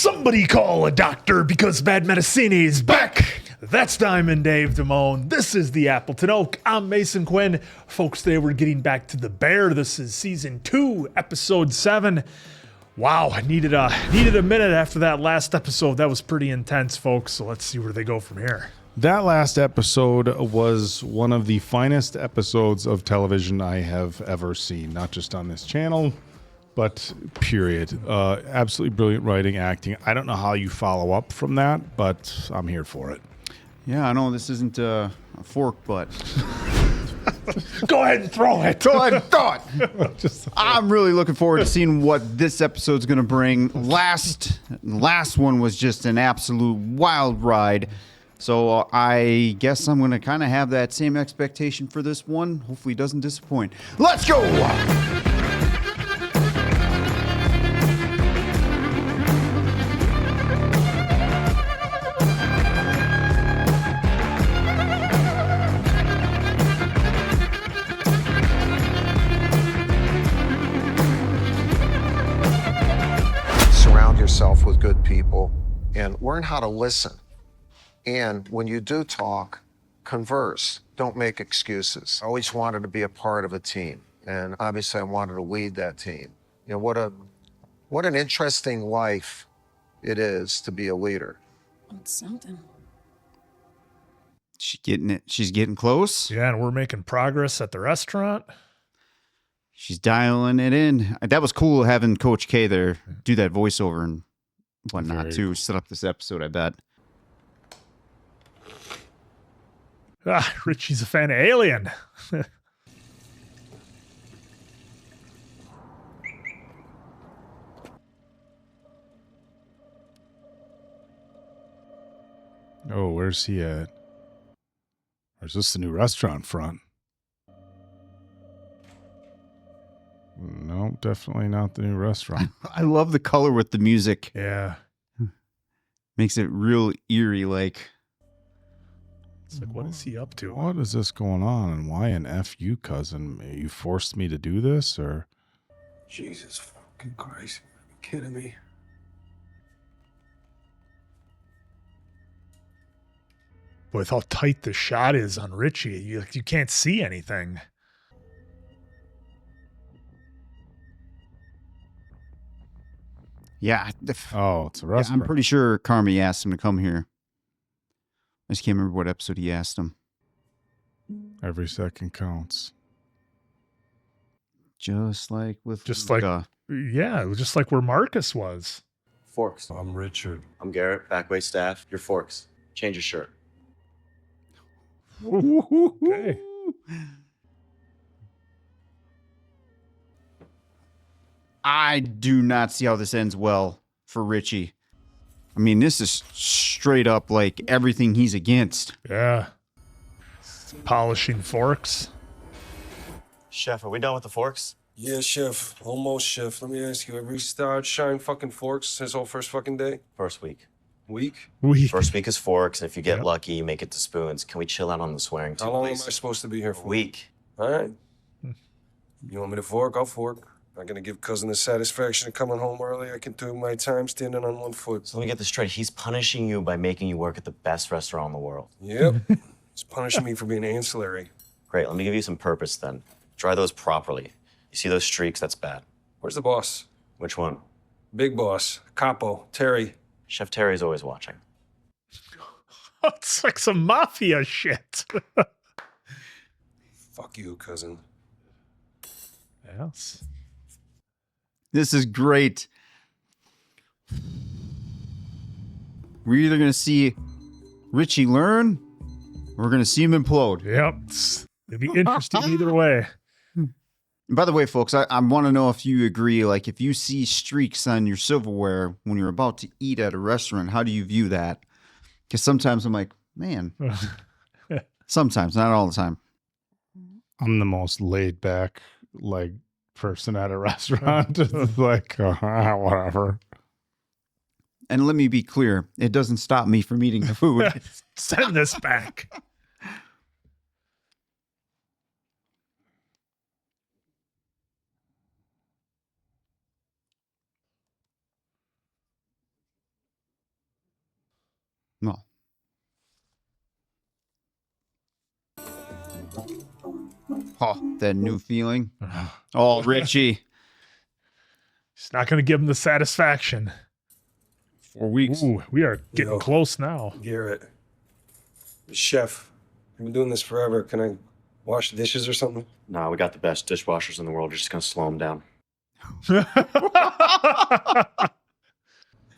Somebody call a doctor because Bad Medicine is back. That's Diamond Dave Damone. This is the Appleton Oak. I'm Mason Quinn. Folks, today we're getting back to The Bear. This is season 2, episode 7. Wow, I needed a minute after that last episode. That was pretty intense, folks. So let's see where they go from here. That last episode was one of the finest episodes of television I have ever seen, not just on this channel, but period. Absolutely brilliant writing, acting. I don't know how you follow up from that, but I'm here for it. Yeah, I know this isn't a fork, but Go ahead and throw it. go ahead and throw it. I'm really looking forward to seeing what this episode's going to bring. Last one was just an absolute wild ride. So I guess I'm going to kind of have that same expectation for this one. Hopefully it doesn't disappoint. Let's go! Surround yourself with good people and learn how to listen. And when you do talk, converse. Don't make excuses. I always wanted to be a part of a team, and obviously I wanted to lead that team. You know, what an interesting life it is to be a leader. It's something. She's getting it. She's getting close. Yeah, and we're making progress at the restaurant. She's dialing it in. That was cool having Coach K there do that voiceover and whatnot Very too. cool. Set up this episode, I bet. Richie's a fan of Alien. Oh, where's he at? Or is this the new restaurant front? No, definitely not the new restaurant. I love the color with the music. Yeah. Makes it real eerie like. It's like, what is he up to? What is this going on, and why an F you, cousin? You forced me to do this, or? Jesus fucking Christ. Are you kidding me? With how tight the shot is on Richie, you can't see anything. Yeah. Oh, it's a Yeah, restaurant. I'm pretty sure Carmy asked him to come here. I just can't remember what episode he asked him. Every second counts. Just like with Just like, yeah, it was just like where Marcus was. Forks. I'm Richard. I'm Garrett, backway staff. You're Forks. Change your shirt. Okay. I do not see how this ends well for Richie. I mean, this is straight up like everything he's against. Yeah. Polishing forks. Chef, are we done with the forks? Yeah, chef. Almost, chef. Let me ask you, have you started shining fucking forks since whole first fucking day? First week. Week? First week is forks, and if you get Yep. lucky, you make it to spoons. Can we chill out on the swearing too, How long am I please? supposed to be here for? Week. All right. You want me to fork? I'll fork. Not gonna give cousin the satisfaction of coming home early. I can do my time standing on one foot. So let me get this straight. He's punishing you by making you work at the best restaurant in the world. Yep. He's punishing me for being ancillary. Great, let me give you some purpose then. Dry those properly. You see those streaks? That's bad. Where's the boss? Which one? Big boss. Capo. Terry. Chef Terry's always watching. It's like some mafia shit. Fuck you, cousin. Yes. This is great. We're either going to see Richie learn or we're going to see him implode. Yep. It'd be interesting either way. And by the way, folks, I want to know if you agree. Like, if you see streaks on your silverware when you're about to eat at a restaurant, how do you view that? Because sometimes I'm like, man, sometimes, not all the time. I'm the most laid back, like, person at a restaurant. Just like, whatever. And let me be clear, it doesn't stop me from eating the food. Send this back. No. Oh, that new feeling. Oh, Richie. He's not going to give him the satisfaction. 4 weeks. Ooh, we are getting Yo. close now. Garrett. Chef, I've been doing this forever. Can I wash the dishes or something? Nah, we got the best dishwashers in the world. You're just gonna slow them down. I've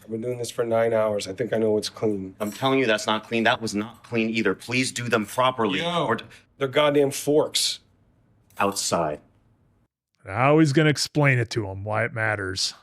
been doing this for 9 hours. I think I know what's clean. I'm telling you, that's not clean. That was not clean either. Please do them properly. Or They're goddamn forks. outside. Now he's going to explain it to him why it matters.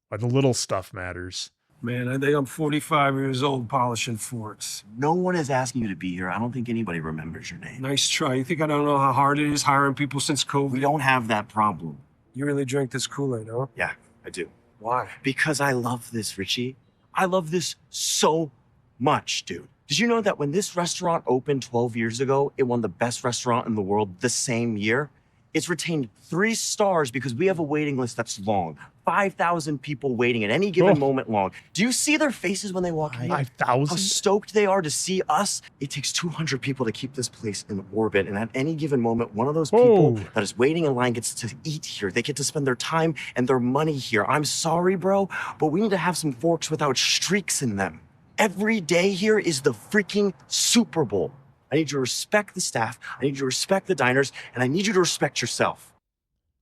Why the little stuff matters. Man, I think I'm 45 years old polishing forks. No one is asking you to be here. I don't think anybody remembers your name. Nice try. You think I don't know how hard it is hiring people since COVID? We don't have that problem. You really drank this Kool-Aid, huh? Yeah, I do. Why? Because I love this, Richie. I love this so much, dude. Did you know that when this restaurant opened 12 years ago, it won the best restaurant in the world the same year? It's retained 3 stars because we have a waiting list that's long. 5,000 people waiting at any given moment long. Do you see their faces when they walk in? How 5,000? stoked they are to see us. It takes 200 people to keep this place in orbit. And at any given moment, one of those people Whoa. that is waiting in line gets to eat here. They get to spend their time and their money here. I'm sorry, bro, but we need to have some forks without streaks in them. Every day here is the freaking Super Bowl. I need you to respect the staff. I need you to respect the diners. And I need you to respect yourself.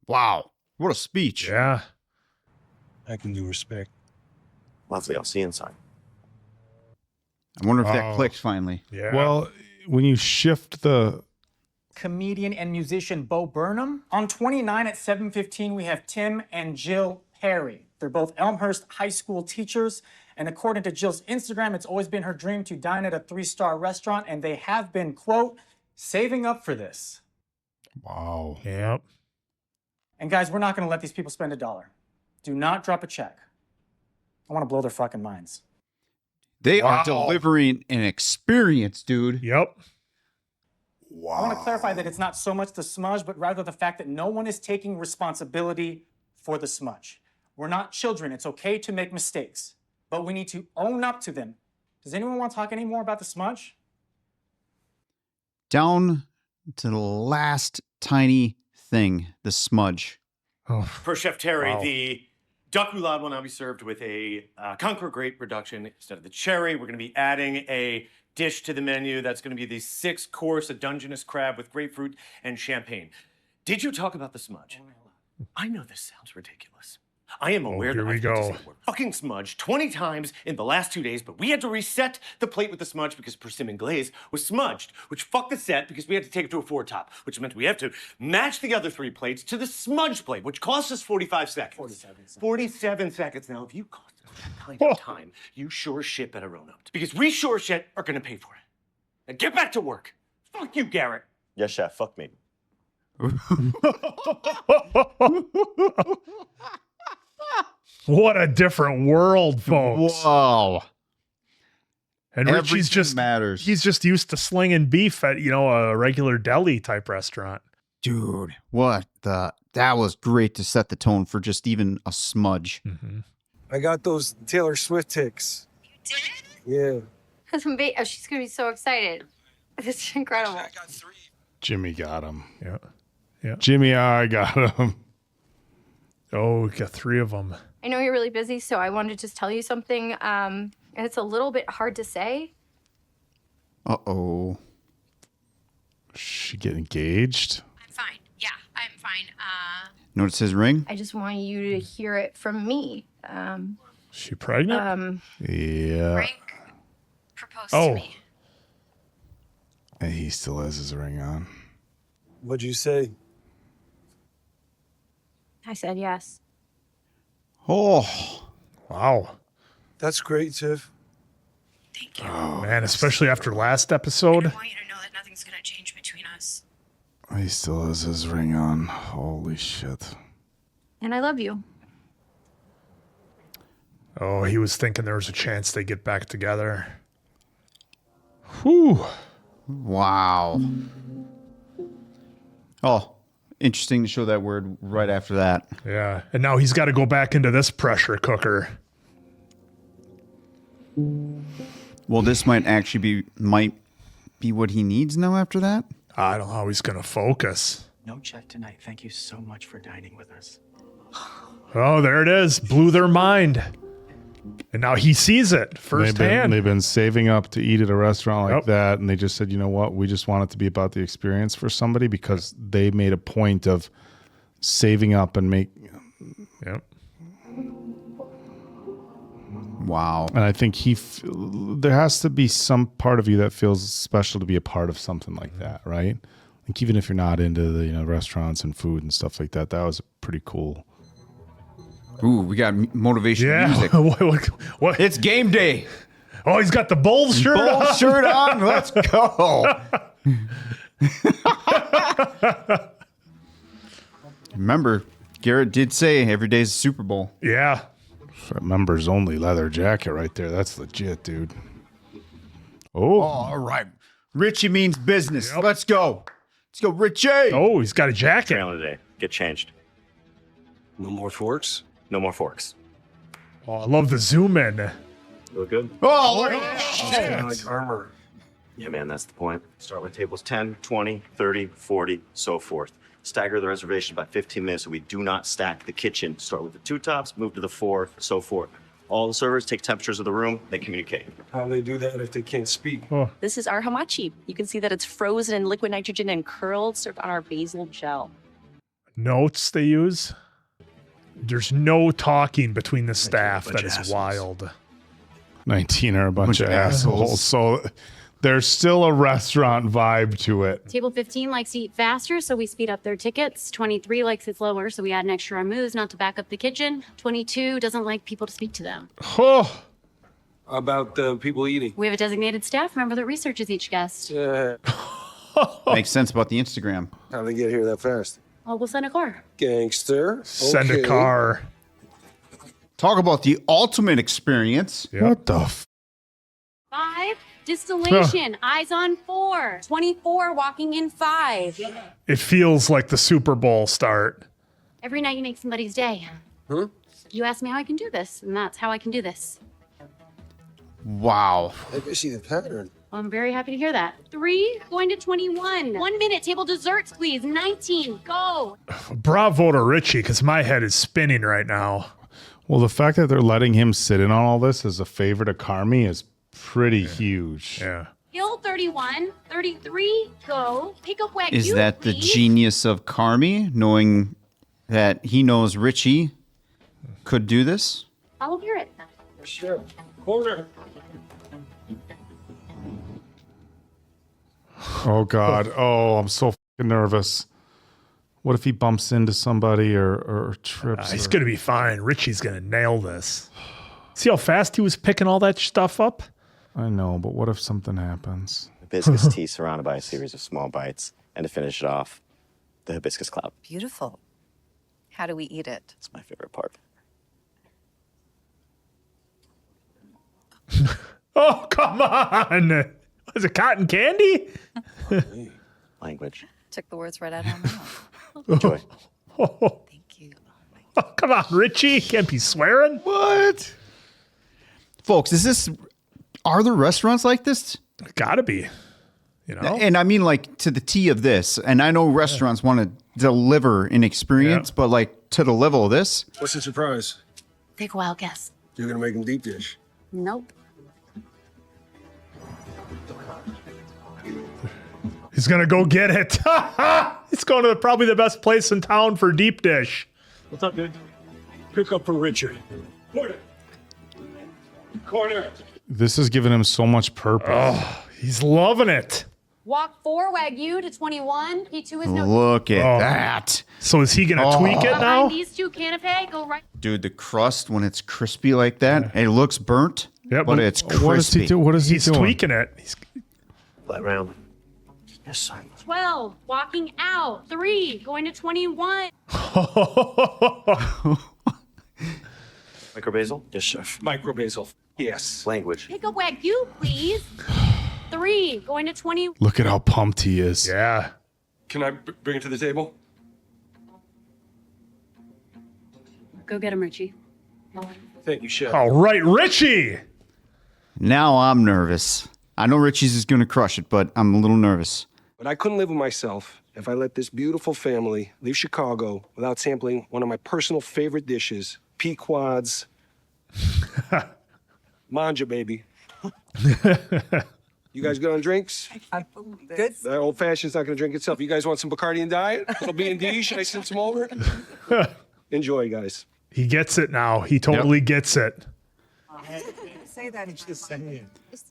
Wow. What a speech. Yeah. I can do respect. Lovely. I'll see you inside. I wonder if Oh. that clicked finally. Yeah. Well, when you shift the Comedian and musician Bo Burnham. On 29 at 7:15, we have Tim and Jill Perry. They're both Elmhurst High School teachers. And according to Jill's Instagram, it's always been her dream to dine at a 3-star restaurant. And they have been, quote, saving up for this. wow. Yep. And guys, we're not going to let these people spend $1. Do not drop a check. I want to blow their fucking minds. They Wow. are delivering an experience, dude. Yep. I want to clarify that it's not so much the smudge, but rather the fact that no one is taking responsibility for the smudge. We're not children. It's okay to make mistakes, but we need to own up to them. Does anyone want to talk any more about the smudge? Down to the last tiny thing, the smudge. Oh, For Chef Terry, Wow. the duck roulade will now be served with a Conquer Grape reduction instead of the cherry. We're going to be adding a dish to the menu that's going to be the 6-course, a Dungeness crab with grapefruit and champagne. Did you talk about the smudge? I know this sounds ridiculous. I am aware here that we I've had to go. say the word fucking smudge 20 times in the last 2 days, but we had to reset the plate with the smudge because persimmon glaze was smudged, which fucked the set because we had to take it to a 4-top, which meant we have to match the other 3 plates to the smudge plate, which cost us 45 seconds. 47 seconds. Now, if you cost us that kind of time, you sure shit better own up. Because we sure shit are gonna pay for it. Now get back to work. Fuck you, Garrett. Yes, chef. Fuck me. what a different world, folks. Whoa. And Richie's Everything just matters. he's just used to slinging beef at, a regular deli type restaurant. Dude, that was great to set the tone for just even a smudge. I got those Taylor Swift ticks. You did? Yeah. Oh, she's gonna be so excited. This is incredible. Jimmy got him. Yeah. Yeah. Jimmy, I got him. Oh, we got 3 of them. I know you're really busy, so I wanted to just tell you something. And it's a little bit hard to say. Uh-oh. She get engaged. I'm fine. Yeah, I'm fine. Notice his ring? I just want you to hear it from me. Is she pregnant? Yeah. Frank proposed Oh. to me. And he still has his ring on. What'd you say? I said yes. Oh. Wow. That's great, Tiff. Thank you. Man, especially after last episode. I want you to know that nothing's gonna change between us. He still has his ring on. Holy shit. And I love you. Oh, he was thinking there was a chance they get back together. Whew. Wow. Oh, interesting to show that word right after that. Yeah. And now he's got to go back into this pressure cooker. Well, this might be what he needs now after that. I don't know how he's going to focus. No chef tonight. Thank you so much for dining with us. Oh, there it is. Blew their mind. And now he sees it firsthand. They've been saving up to eat at a restaurant like that, and they just said, you know what, we just want it to be about the experience for somebody, because they made a point of saving up and make. Yep. Wow. And I think there has to be some part of you that feels special to be a part of something like that, right? Like even if you're not into the restaurants and food and stuff like that, that was pretty cool. Ooh, we got motivational music. What? It's game day. Oh, he's got the Bulls shirt on. Bulls shirt on. Let's go. Remember, Garrett did say every day's a Super Bowl. Yeah. That members only leather jacket right there. That's legit, dude. Oh, all right. Richie means business. Yep. Let's go. Let's go, Richie. Oh, he's got a jacket. Trailing today. Get changed. No more forks? No more forks. Oh, I love the zoom in. Look good? Oh, Kind of like armor. Yeah, man, that's the point. Start with tables 10, 20, 30, 40, so forth. Stagger the reservation by 15 minutes so we do not stack the kitchen. Start with the 2 tops, move to the 4, so forth. All the servers take temperatures of the room, they communicate. How do they do that if they can't speak? Oh. This is our hamachi. You can see that it's frozen in liquid nitrogen and curled, served on our basil gel. Notes they use. There's no talking between the staff. That is wild. 19 are a bunch of assholes. So there's still a restaurant vibe to it. Table 15 likes to eat faster, so we speed up their tickets. 23 likes it slower, so we add an extra remove not to back up the kitchen. 22 doesn't like people to speak to them. Oh. About the people eating? We have a designated staff member that researches each guest. Makes sense about the Instagram. How'd they get here that fast? Oh, we'll send a car. Gangster. Send a car. Talk about the ultimate experience. Yep. What the 5, distillation, eyes on 4. 24, walking in 5. It feels like the Super Bowl start. Every night you make somebody's day. Huh? You ask me how I can do this, and that's how I can do this. Wow. I can see the pattern. Well, I'm very happy to hear that. 3, going to 21. 1 minute, table desserts, please. 19, go. Bravo to Richie, because my head is spinning right now. Well, the fact that they're letting him sit in on all this as a favor to Carmy is pretty huge. Yeah. Hill 31, 33, go. Pick up wagyu, Is that the please. genius of Carmy, knowing that he knows Richie could do this? I'll hear it. Sure. Corner. Oh, God. Oh, I'm so fucking nervous. What if he bumps into somebody or trips? He's going to be fine. Richie's going to nail this. See how fast he was picking all that stuff up? I know, but what if something happens? Hibiscus tea surrounded by a series of small bites. And to finish it off, the hibiscus cloud. Beautiful. How do we eat it? It's my favorite part. Oh, come on. Is it cotton candy? Language. Took the words right out of my mouth. Enjoy. Thank you. Oh, come on, Richie. Can't be swearing. What? Folks, are there restaurants like this? Gotta be. You know? And I mean, like, to the T of this. And I know restaurants want to deliver an experience, but like to the level of this. What's the surprise? Take a wild guess. You're going to make them deep dish. Nope. He's going to go get it. He's going to probably the best place in town for deep dish. What's up, dude? Pick up for Richard. Corner. Corner. This has given him so much purpose. Oh, he's loving it. Walk 4, wagyu to 21. P2 is no. Look at that. So is he going to tweak it now? Behind these 2 canapé, go right. Dude, the crust, when it's crispy like that, it looks burnt, but it's crispy. What does he do? What is he He's doing? tweaking it. Flat round. Yes, son. 12, walking out. 3, going to 21. Micro basil? Yes, chef. Micro basil. Yes. Language. Pick up wagyu, please. 3, going to 20. Look at how pumped he is. Yeah. Can I bring it to the table? Go get him, Richie. Thank you, chef. All right, Richie. Now I'm nervous. I know Richie's is going to crush it, but I'm a little nervous. But I couldn't live with myself if I let this beautiful family leave Chicago without sampling one of my personal favorite dishes, Pequod's Manja, baby. You guys good on drinks? Good. That old fashioned's not gonna drink itself. You guys want some Bacardi and Diet? A little B&D? Should I send some over? Enjoy, guys. He gets it now. He totally gets it. Say that. It's just saying.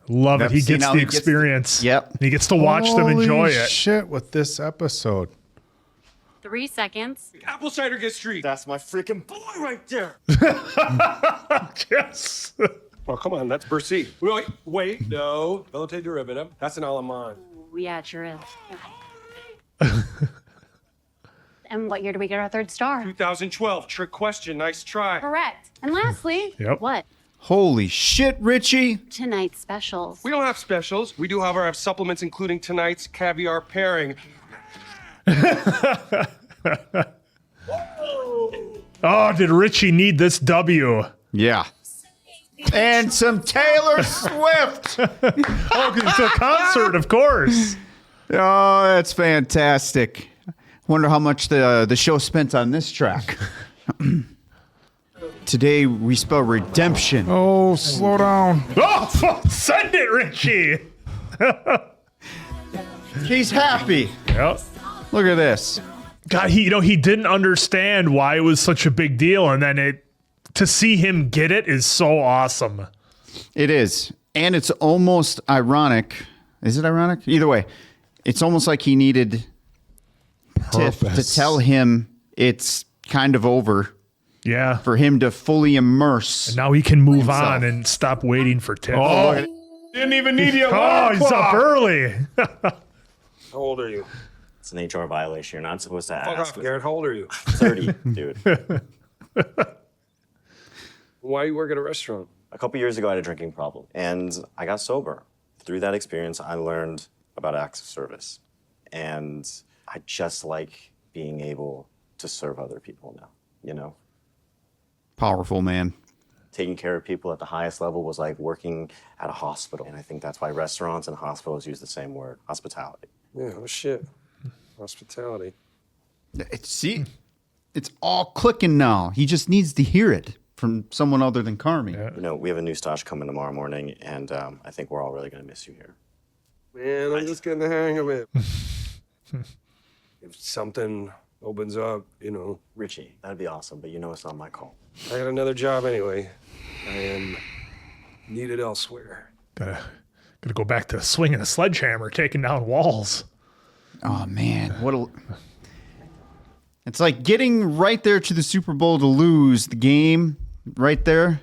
Love it. He See, gets now the he gets- experience. Yep. He gets to watch them enjoy Holy it. shit with this episode. 3 seconds. Apple cider gets street. That's my freaking boy right there. Yes. Oh, come on, that's Bercy. Wait, no. Velouté derivative. That's an Allemande. Ooh, yeah, it sure is. And what year do we get our 3rd star? 2012. Trick question. Nice try. Correct. And lastly, Yep. what? Holy shit, Richie. Tonight's specials. We don't have specials. We do, however, have supplements, including tonight's caviar pairing. Oh, did Richie need this W? Yeah. And some Taylor Swift. Oh, it's a concert, of course. Oh, that's fantastic. Wonder how much the show spent on this track. Today we spell redemption. Oh, slow down. Oh, send it, Richie. He's happy. Yep. Look at this. God, he didn't understand why it was such a big deal, and then to see him get it is so awesome. It is. And it's almost ironic. Is it ironic? Either way, it's almost like he needed Tiff to tell him it's kind of over. Yeah. For him to fully immerse. And now he can move on and stop waiting for Tiff. Oh, didn't even need you. Oh, he's up early. How old are you? It's an HR violation. You're not supposed to Fuck ask. off, Garrett. How old are you? 30, dude. Why you work at a restaurant? A couple years ago, I had a drinking problem, and I got sober. Through that experience, I learned about acts of service, and I just like being able to serve other people now, you know? Powerful, man. Taking care of people at the highest level was like working at a hospital, and I think that's why restaurants and hospitals use the same word, hospitality. Yeah, oh shit. Hospitality. See, it's all clicking now. He just needs to hear it from someone other than Carmy. Yeah. You know, we have a new stash coming tomorrow morning, and I think we're all really going to miss you here. Man, I'm just getting the hang of it. If something opens up, you know. Richie, that'd be awesome, but you know it's not my call. I got another job anyway. I am needed elsewhere. Gotta go back to swinging a sledgehammer, taking down walls. Oh man, it's like getting right there to the Super Bowl to lose the game right there,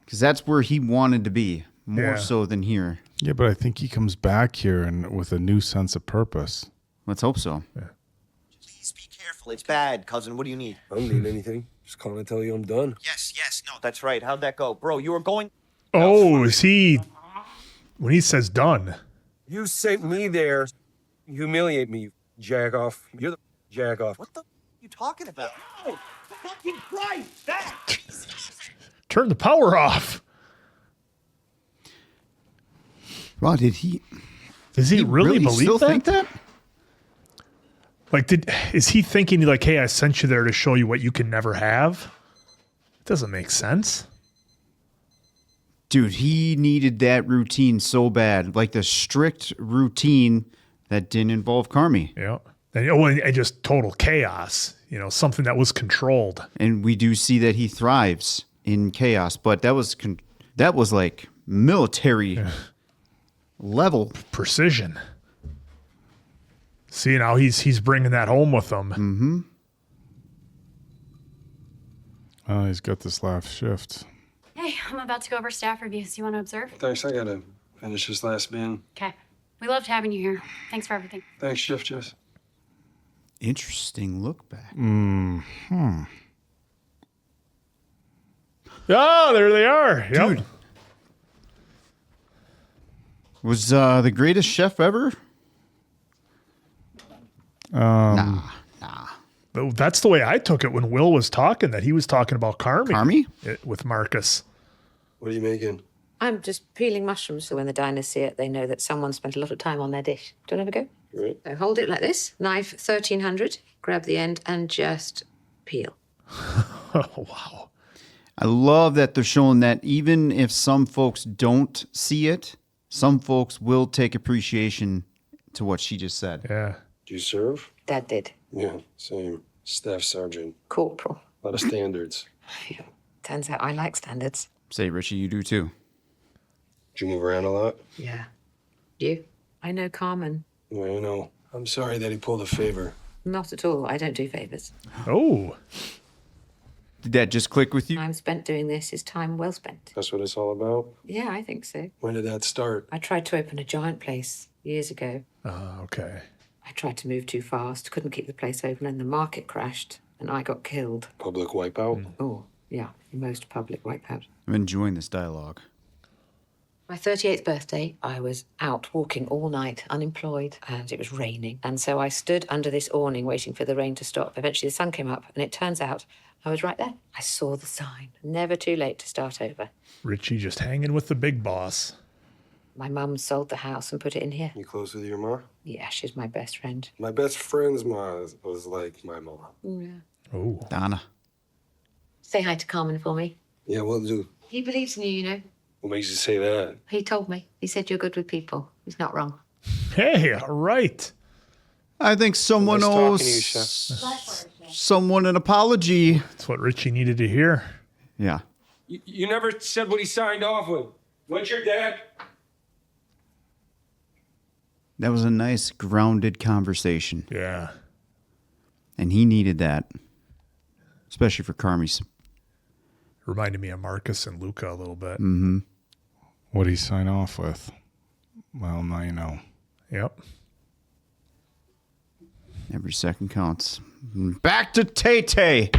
because that's where he wanted to be more so than here. Yeah, but I think he comes back here and with a new sense of purpose. Let's hope so. Yeah. Please be careful. It's bad, cousin. What do you need? I don't need anything. Just calling to tell you I'm done. Yes. No, that's right. How'd that go? Bro, you were going... Oh, is he... When he says done. You sent me there. You humiliate me, you jack off. You're the jack off. What the you talking about? Oh, fucking Christ! That... Turn the power off. Wow, did he... Does he really believe still that? think that? Like, is he thinking like, hey, I sent you there to show you what you can never have? It doesn't make sense. Dude, he needed that routine so bad. Like the strict routine that didn't involve Carmy. Yeah. And just total chaos, something that was controlled. And we do see that he thrives in chaos, but that was like military level precision. See, now he's bringing that home with him. Mm-hmm. Oh, he's got this last shift. Hey, I'm about to go over staff reviews. You want to observe? Thanks, I gotta finish this last bin. Okay. We loved having you here. Thanks for everything. Thanks, Shift Jess. Interesting look back. Mm-hmm. Oh, there they are. Yep. Dude. Was the greatest chef ever? Nah. That's the way I took it when Will was talking, that he was talking about Carmy. Carmy? With Marcus. What are you making? I'm just peeling mushrooms, so when the diners see it, they know that someone spent a lot of time on their dish. Do you want to have a go? Right. So hold it like this. Knife 1300. Grab the end and just peel. Oh, wow. I love that they're showing that even if some folks don't see it, some folks will take appreciation to what she just said. Yeah. Do you serve? Dad did. Yeah, same. Staff sergeant. Corporal. A lot of standards. Phew. Turns out I like standards. Say, Richie, you do too. Do you move around a lot? Yeah. You? I know Carmen. Well, you know, I'm sorry that he pulled a favor. Not at all. I don't do favors. Oh. Did that just click with you? Time spent doing this is time well spent. That's what it's all about? Yeah, I think so. When did that start? I tried to open a giant place years ago. Okay. I tried to move too fast, couldn't keep the place open, and the market crashed, and I got killed. Public wipeout? Oh, yeah, most public wipeout. I'm enjoying this dialogue. My 38th birthday, I was out walking all night, unemployed, and it was raining. And so I stood under this awning waiting for the rain to stop. Eventually the sun came up, and it turns out I was right there. I saw the sign. Never too late to start over. Richie just hanging with the big boss. My mum sold the house and put it in here. You close with your ma? Yeah, she's my best friend. My best friend's ma was like my mom. Yeah. Oh. Donna. Say hi to Carmen for me. Yeah, we'll do. He believes in you, you know. What makes you say that? He told me. He said you're good with people. He's not wrong. Hey, all right. I think someone Nice talking owes to you, Chef. someone an apology. That's what Richie needed to hear. Yeah. You never said what he signed off with. What's your dad? That was a nice, grounded conversation. Yeah. And he needed that, especially for Carmy's. Reminded me of Marcus and Luca a little bit. Mm-hmm. What did he sign off with? Well, now you know. Yep. Every second counts. Back to Tay-Tay.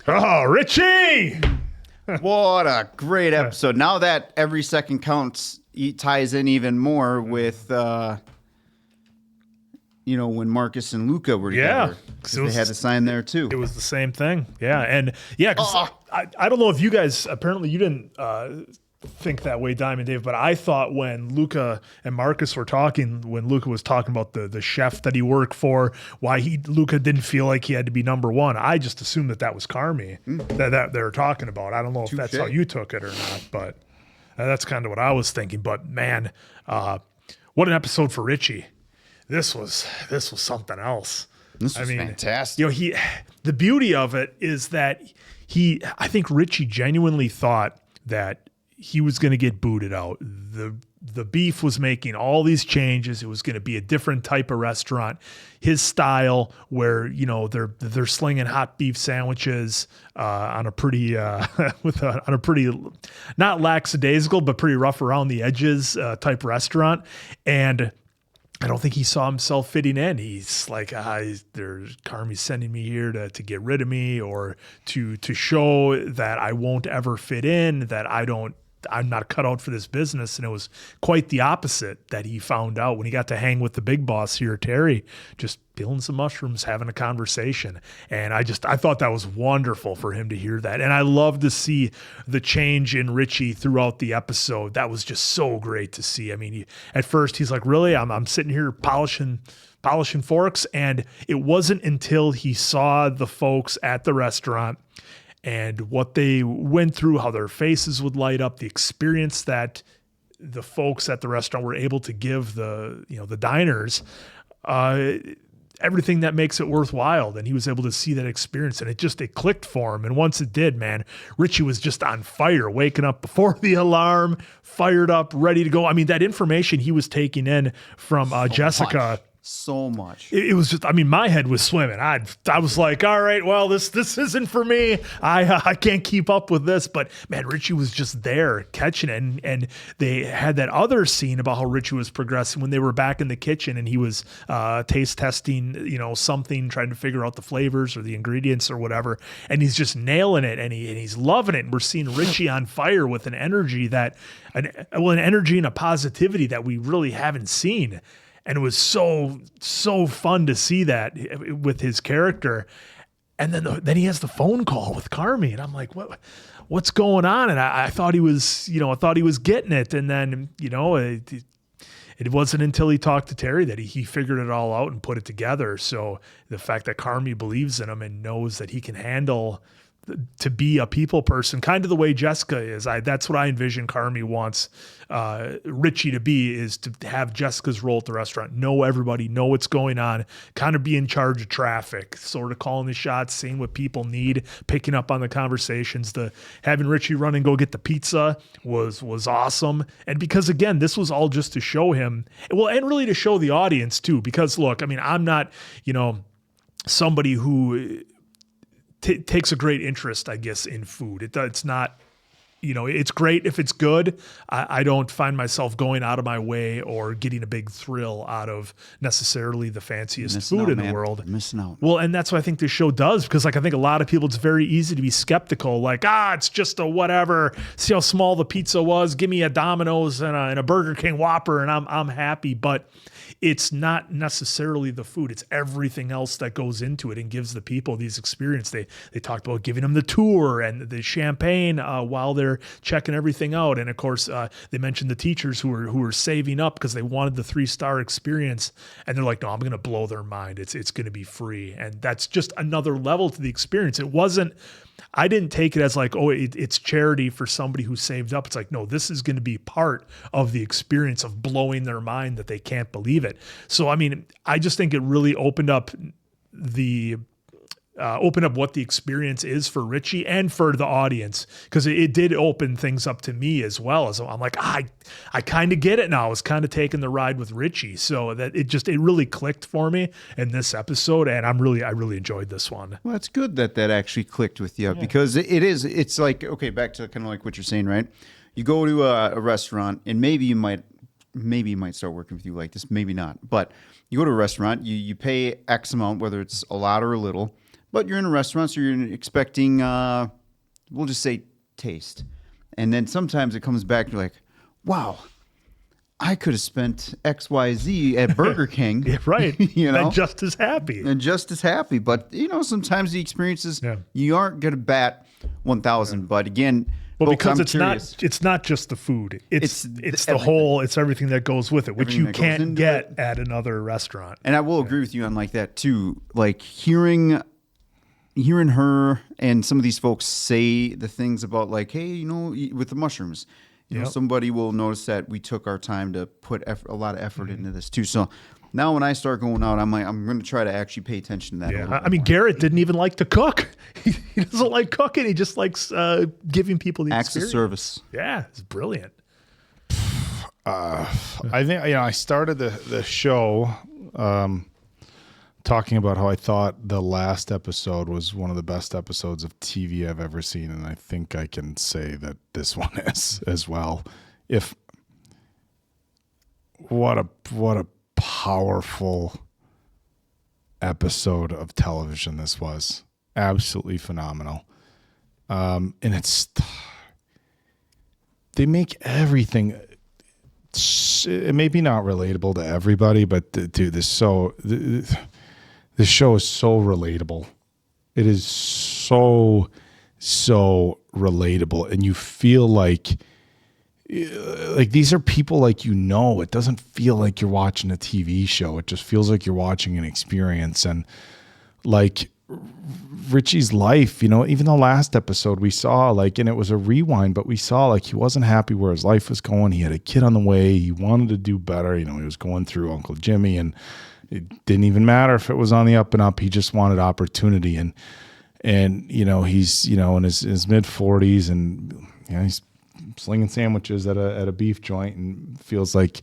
Oh, Richie! What a great episode. Now that every second counts ties in even more with, when Marcus and Luca were together. Yeah. 'Cause they had to sign there too. It was the same thing. Yeah. And yeah, 'cause I don't know if you guys, apparently you didn't think that way, Diamond Dave, but I thought when Luca and Marcus were talking, when Luca was talking about the chef that he worked for, why Luca didn't feel like he had to be number one, I just assumed that was Carmy that they were talking about. I don't know if that's how you took it or not, but that's kind of what I was thinking. But man, what an episode for Richie. This was something else. This was fantastic. The beauty of it is that I think Richie genuinely thought that he was going to get booted out. The beef was making all these changes. It was going to be a different type of restaurant. His style, where they're slinging hot beef sandwiches on a pretty on a pretty not lackadaisical but pretty rough around the edges type restaurant, and I don't think he saw himself fitting in. He's like, Carmy's sending me here to get rid of me, or to show that I won't ever fit in, that I'm not cut out for this business. And it was quite the opposite that he found out when he got to hang with the big boss here, Terry, just peeling some mushrooms, having a conversation. And I thought that was wonderful for him to hear that. And I love to see the change in Richie throughout the episode. That was just so great to see. I mean, at first he's like, really, I'm sitting here polishing forks. And it wasn't until he saw the folks at the restaurant and what they went through, how their faces would light up, the experience that the folks at the restaurant were able to give the diners, everything that makes it worthwhile. And he was able to see that experience, and it clicked for him. And once it did, man, Richie was just on fire, waking up before the alarm, fired up, ready to go. I mean, that information he was taking in from Jessica. So much. It was just, I mean, my head was swimming. I was like, all right, well, this isn't for me. I can't keep up with this. But man, Richie was just there catching it. And they had that other scene about how Richie was progressing when they were back in the kitchen and he was taste testing, something, trying to figure out the flavors or the ingredients or whatever. And he's just nailing it and he's loving it. And we're seeing Richie on fire with an energy an energy and a positivity that we really haven't seen. And it was so fun to see that with his character. And then he has the phone call with Carmy, and I'm like, what's going on? And I thought he was, getting it. And then, it wasn't until he talked to Terry that he figured it all out and put it together. So the fact that Carmy believes in him and knows that he can handle to be a people person, kind of the way Jessica is. That's what I envision Carmy wants Richie to be, is to have Jessica's role at the restaurant, know everybody, know what's going on, kind of be in charge of traffic, sort of calling the shots, seeing what people need, picking up on the conversations. Having Richie run and go get the pizza was awesome. And because, again, this was all just to show him, well, and really to show the audience too, because look, I mean, I'm not, somebody who takes a great interest, I guess, in food. It's not, it's great if it's good. I don't find myself going out of my way or getting a big thrill out of necessarily the fanciest food in the world. Missing out. Well, and that's what I think this show does, because I think a lot of people, it's very easy to be skeptical. Like, it's just a whatever. See how small the pizza was. Give me a Domino's and a Burger King Whopper, and I'm happy. But it's not necessarily the food. It's everything else that goes into it and gives the people these experiences. They talked about giving them the tour and the champagne while they're checking everything out. And of course, they mentioned the teachers who were saving up because they wanted the 3-star experience. And they're like, no, I'm going to blow their mind. It's going to be free. And that's just another level to the experience. I didn't take it as like, it's charity for somebody who saved up. It's like, no, this is going to be part of the experience of blowing their mind that they can't believe it. So, I mean, I just think it really opened up what the experience is for Richie and for the audience, because it did open things up to me as well. As I'm like, I kind of get it now. I was kind of taking the ride with Richie, so that it really clicked for me in this episode, and I really enjoyed this one. Well, it's good that actually clicked with you, because it's like, okay, back to kind of like what you're saying, right? You go to a restaurant, and maybe you might start working with you like this, maybe not, but you go to a restaurant, you pay X amount, whether it's a lot or a little. But you're in a restaurant, so you're expecting, we'll just say, taste. And then sometimes it comes back, you're like, wow, I could have spent X, Y, Z at Burger King. Yeah, right. And just as happy. But, sometimes the experiences, you aren't going to bat 1,000. But again, well, because it's not just the food. It's the whole, it's everything that goes with it, which you can't get at another restaurant. And I will agree with you on like that too. Like hearing her and some of these folks say the things about like, hey, with the mushrooms, somebody will notice that we took our time to put a lot of effort into this too. So now when I start going out, I'm going to try to actually pay attention to that. Yeah. I mean, Garrett didn't even like to cook. He doesn't like cooking. He just likes giving people the acts of service. Yeah, it's brilliant. I think, I started the show talking about how I thought the last episode was one of the best episodes of TV I've ever seen, and I think I can say that this one is as well. What a powerful episode of television this was. Absolutely phenomenal. And they make everything, it may be not relatable to everybody, but dude, this show is so relatable. It is so relatable. And you feel like these are people it doesn't feel like you're watching a TV show. It just feels like you're watching an experience. And like Richie's life, even the last episode we saw, and it was a rewind, but we saw he wasn't happy where his life was going. He had a kid on the way. He wanted to do better. He was going through Uncle Jimmy, and it didn't even matter if it was on the up and up. He just wanted opportunity. And he's, in his mid 40s, and he's slinging sandwiches at a beef joint and feels like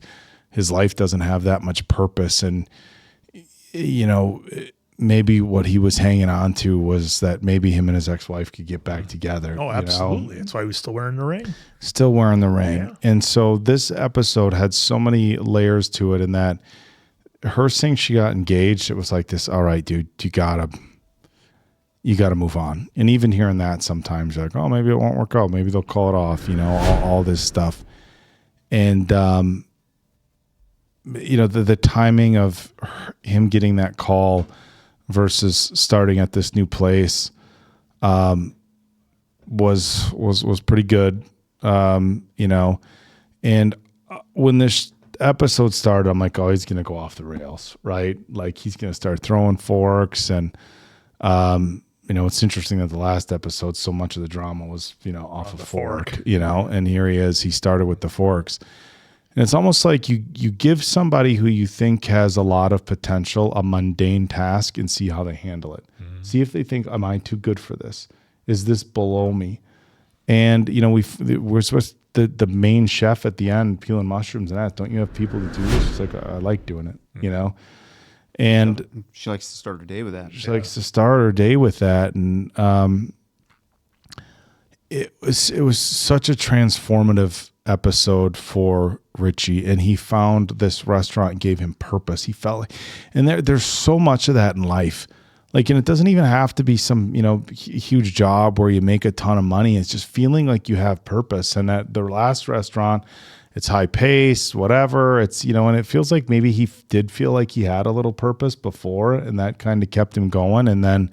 his life doesn't have that much purpose. And, maybe what he was hanging on to was that maybe him and his ex-wife could get back together. Oh, absolutely. That's why he was still wearing the ring. Still wearing the ring. Yeah. And so this episode had so many layers to it, in that her saying she got engaged, it was like this, all right, dude, you gotta move on. And even hearing that, sometimes you're like, oh, maybe it won't work out. Maybe they'll call it off, all this stuff. And the timing of him getting that call versus starting at this new place was pretty good. And when this episode started, I'm like, oh, he's going to go off the rails, right? Like he's going to start throwing forks. And, it's interesting that the last episode, so much of the drama was, off a fork, and here he is, he started with the forks. And it's almost like you give somebody who you think has a lot of potential a mundane task and see how they handle it. Mm-hmm. See if they think, am I too good for this? Is this below me? And, we're supposed to, the main chef at the end, peeling mushrooms and that. Don't you have people that do this? It's like, I like doing it, And she likes to start her day with that. She likes to start her day with that. And it was such a transformative episode for Richie, and he found this restaurant and gave him purpose. He felt like, and there's so much of that in life. Like, and it doesn't even have to be some, huge job where you make a ton of money. It's just feeling like you have purpose. And at the last restaurant, it's high paced, whatever. It's, and it feels like maybe he did feel like he had a little purpose before, and that kind of kept him going. And then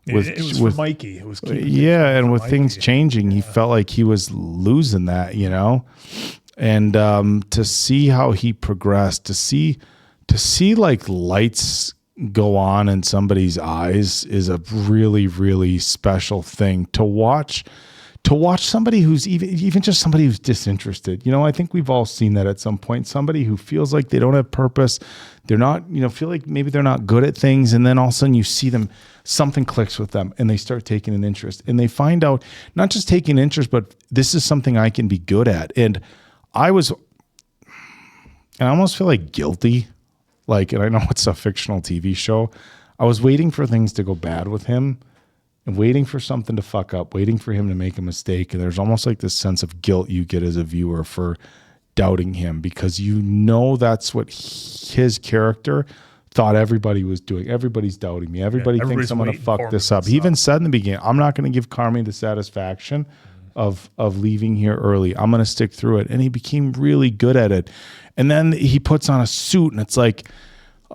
it was for Mikey. It was and with things changing, he felt like he was losing that, and to see how he progressed, to see like lights go on in somebody's eyes is a really, really special thing to watch. To watch somebody who's even just somebody who's disinterested. I think we've all seen that at some point. Somebody who feels like they don't have purpose. They're not, feel like maybe they're not good at things. And then all of a sudden you see them, something clicks with them and they start taking an interest. And they find out, not just taking interest, but this is something I can be good at. And I almost feel like guilty. Like, and I know it's a fictional TV show. I was waiting for things to go bad with him. And waiting for something to fuck up, waiting for him to make a mistake. And there's almost like this sense of guilt you get as a viewer for doubting him, because that's what his character thought everybody was doing. Everybody's doubting me. Everybody thinks I'm going to fuck this up. He even said in the beginning, I'm not going to give Carmy the satisfaction of leaving here early. I'm going to stick through it. And he became really good at it. And then he puts on a suit and it's like,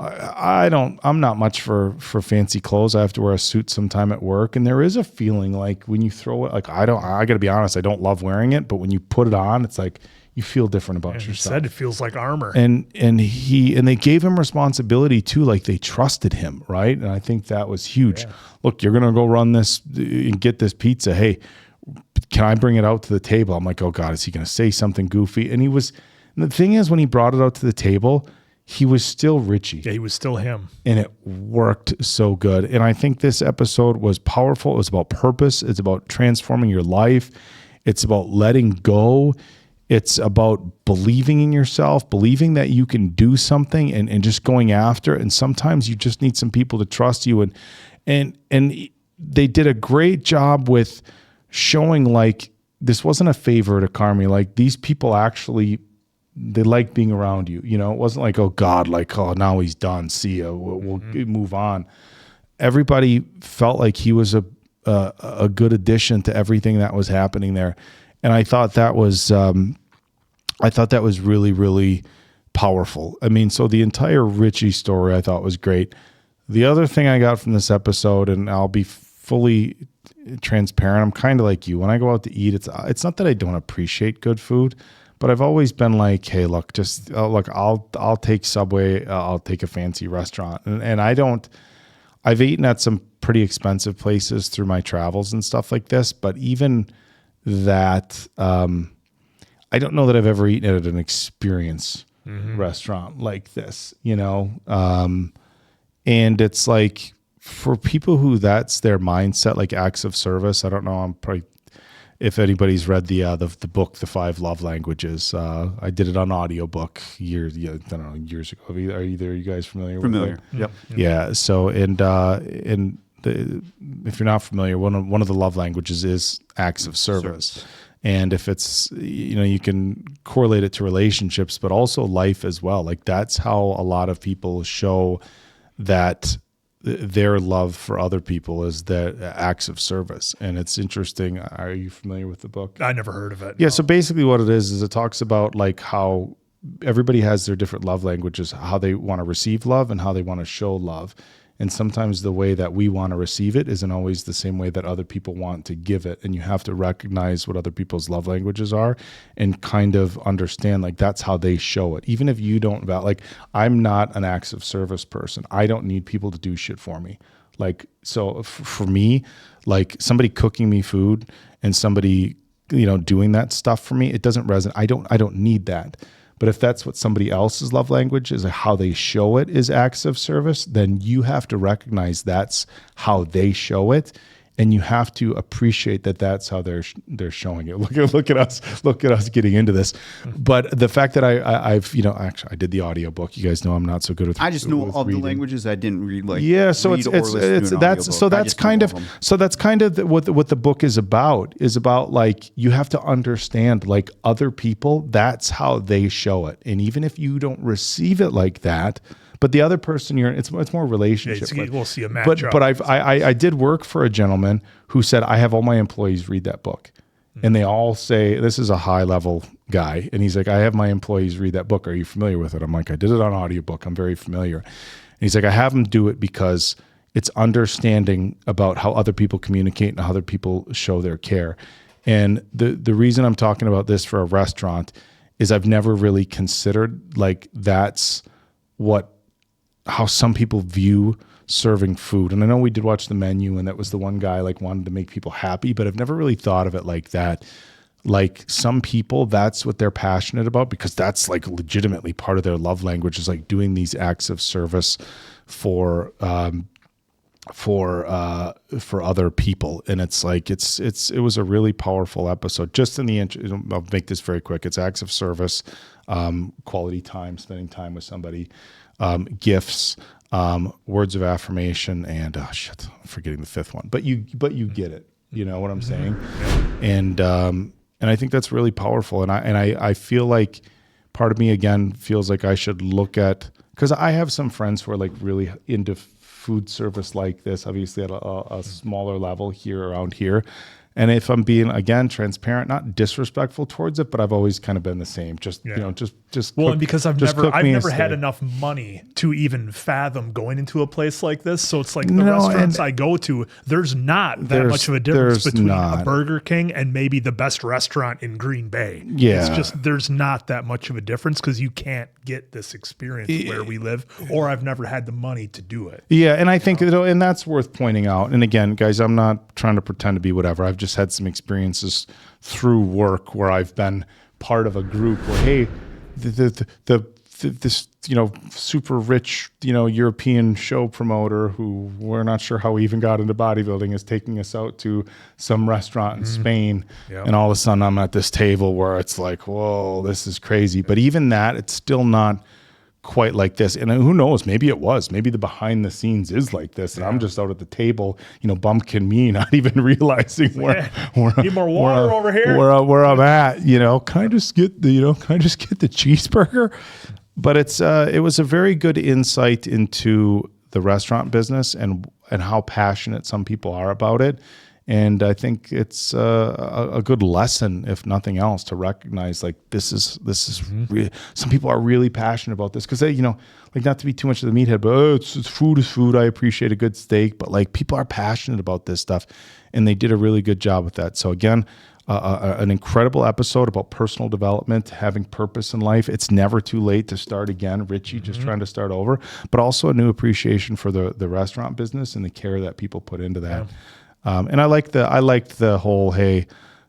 I'm not much for fancy clothes. I have to wear a suit sometime at work. And there is a feeling like when you throw it, like I got to be honest, I don't love wearing it, but when you put it on, it's like you feel different about yourself. Said it feels like armor. And they gave him responsibility too. Like they trusted him. Right. And I think that was huge. Yeah. Look, you're going to go run this and get this pizza. Hey, can I bring it out to the table? I'm like, oh God, is he going to say something goofy? And the thing is, when he brought it out to the table, he was still Richie. Yeah, he was still him. And it worked so good. And I think this episode was powerful. It was about purpose. It's about transforming your life. It's about letting go. It's about believing in yourself, believing that you can do something and just going after it. And sometimes you just need some people to trust you. And they did a great job with showing like this wasn't a favor to Carmy. Like these people actually, they like being around you. It wasn't like, oh God, like, oh, now he's done. See ya. We'll move on. Everybody felt like he was a good addition to everything that was happening there. And I thought that was really, really powerful. I mean, so the entire Richie story I thought was great. The other thing I got from this episode, and I'll be fully transparent, I'm kind of like you. When I go out to eat, it's not that I don't appreciate good food, but I've always been like, hey, look, just I'll take Subway, I'll take a fancy restaurant, and I've eaten at some pretty expensive places through my travels and stuff like this, but even that, I don't know that I've ever eaten at an experience restaurant like this, and it's like for people who that's their mindset, like acts of service. I don't know. I'm probably. If anybody's read the book, The 5 Love Languages, I did it on audiobook years ago. Are either you guys familiar with it? Yep. Yeah. So, if you're not familiar, one of the love languages is acts of service. And if it's, you can correlate it to relationships, but also life as well. Like that's how a lot of people show that their love for other people is the acts of service. And it's interesting. Are you familiar with the book? I never heard of it. Yeah. No. So basically what it is it talks about like how everybody has their different love languages, how they want to receive love and how they want to show love. And sometimes the way that we want to receive it isn't always the same way that other people want to give it. And you have to recognize what other people's love languages are and kind of understand like that's how they show it. Even if you don't, like I'm not an acts of service person. I don't need people to do shit for me. Like, so for me, like somebody cooking me food and somebody, doing that stuff for me, it doesn't resonate. I don't need that. But if that's what somebody else's love language is, how they show it is acts of service, then you have to recognize that's how they show it. And you have to appreciate that that's how they're showing it. Look at us getting into this. But the fact that I've actually I did the audio book. You guys know I'm not so good with. I just know all the languages. I didn't read So that's kind of what the book is about. Is about like you have to understand like other people. That's how they show it. And even if you don't receive it like that. But the other person it's more relationship. We'll see a match up. But I did work for a gentleman who said, I have all my employees read that book. And they all say, this is a high level guy. And he's like, I have my employees read that book. Are you familiar with it? I'm like, I did it on audiobook. I'm very familiar. And he's like, I have them do it because it's understanding about how other people communicate and how other people show their care. And the reason I'm talking about this for a restaurant is I've never really considered like that's how some people view serving food. And I know we did watch the menu and that was the one guy like wanted to make people happy, but I've never really thought of it like that. Like some people, that's what they're passionate about because that's like legitimately part of their love language is like doing these acts of service for other people. And it's like, it was a really powerful episode. Just in the intro, I'll make this very quick. It's acts of service, quality time, spending time with somebody, gifts, words of affirmation, and I'm forgetting the fifth one. But you get it. You know what I'm saying? And I think that's really powerful. And I feel like part of me again feels like I should look at, because I have some friends who are like really into food service like this, obviously at a smaller level around here. And if I'm being, again, transparent, not disrespectful towards it, but I've always kind of been the same. Just well, cook, and because I've never had enough money to even fathom going into a place like this. So it's like the restaurants I go to, there's not that much of a difference between a Burger King and maybe the best restaurant in Green Bay. Yeah. It's just, there's not that much of a difference because you can't get this experience where we live, or I've never had the money to do it. Yeah. And I think, and that's worth pointing out. And again, guys, I'm not trying to pretend to be whatever. I've just had some experiences through work where I've been part of a group where, hey, this super rich European show promoter who we're not sure how he even got into bodybuilding is taking us out to some restaurant in Spain, and all of a sudden I'm at this table where it's like, whoa, this is crazy. But even that, it's still not quite like this. And who knows, maybe it was, maybe the behind the scenes is like this, and I'm just out at the table, bumpkin me, not even realizing where need more water over here, where I'm at. Can I just get the cheeseburger? But it was a very good insight into the restaurant business and how passionate some people are about it. And I think it's a good lesson, if nothing else, to recognize like this is some people are really passionate about this because they, like not to be too much of the meathead, but it's food is food. I appreciate a good steak, but like people are passionate about this stuff, and they did a really good job with that. So again, an incredible episode about personal development, having purpose in life. It's never too late to start again. Richie just trying to start over, but also a new appreciation for the restaurant business and the care that people put into that. Yeah. And I liked the whole, hey,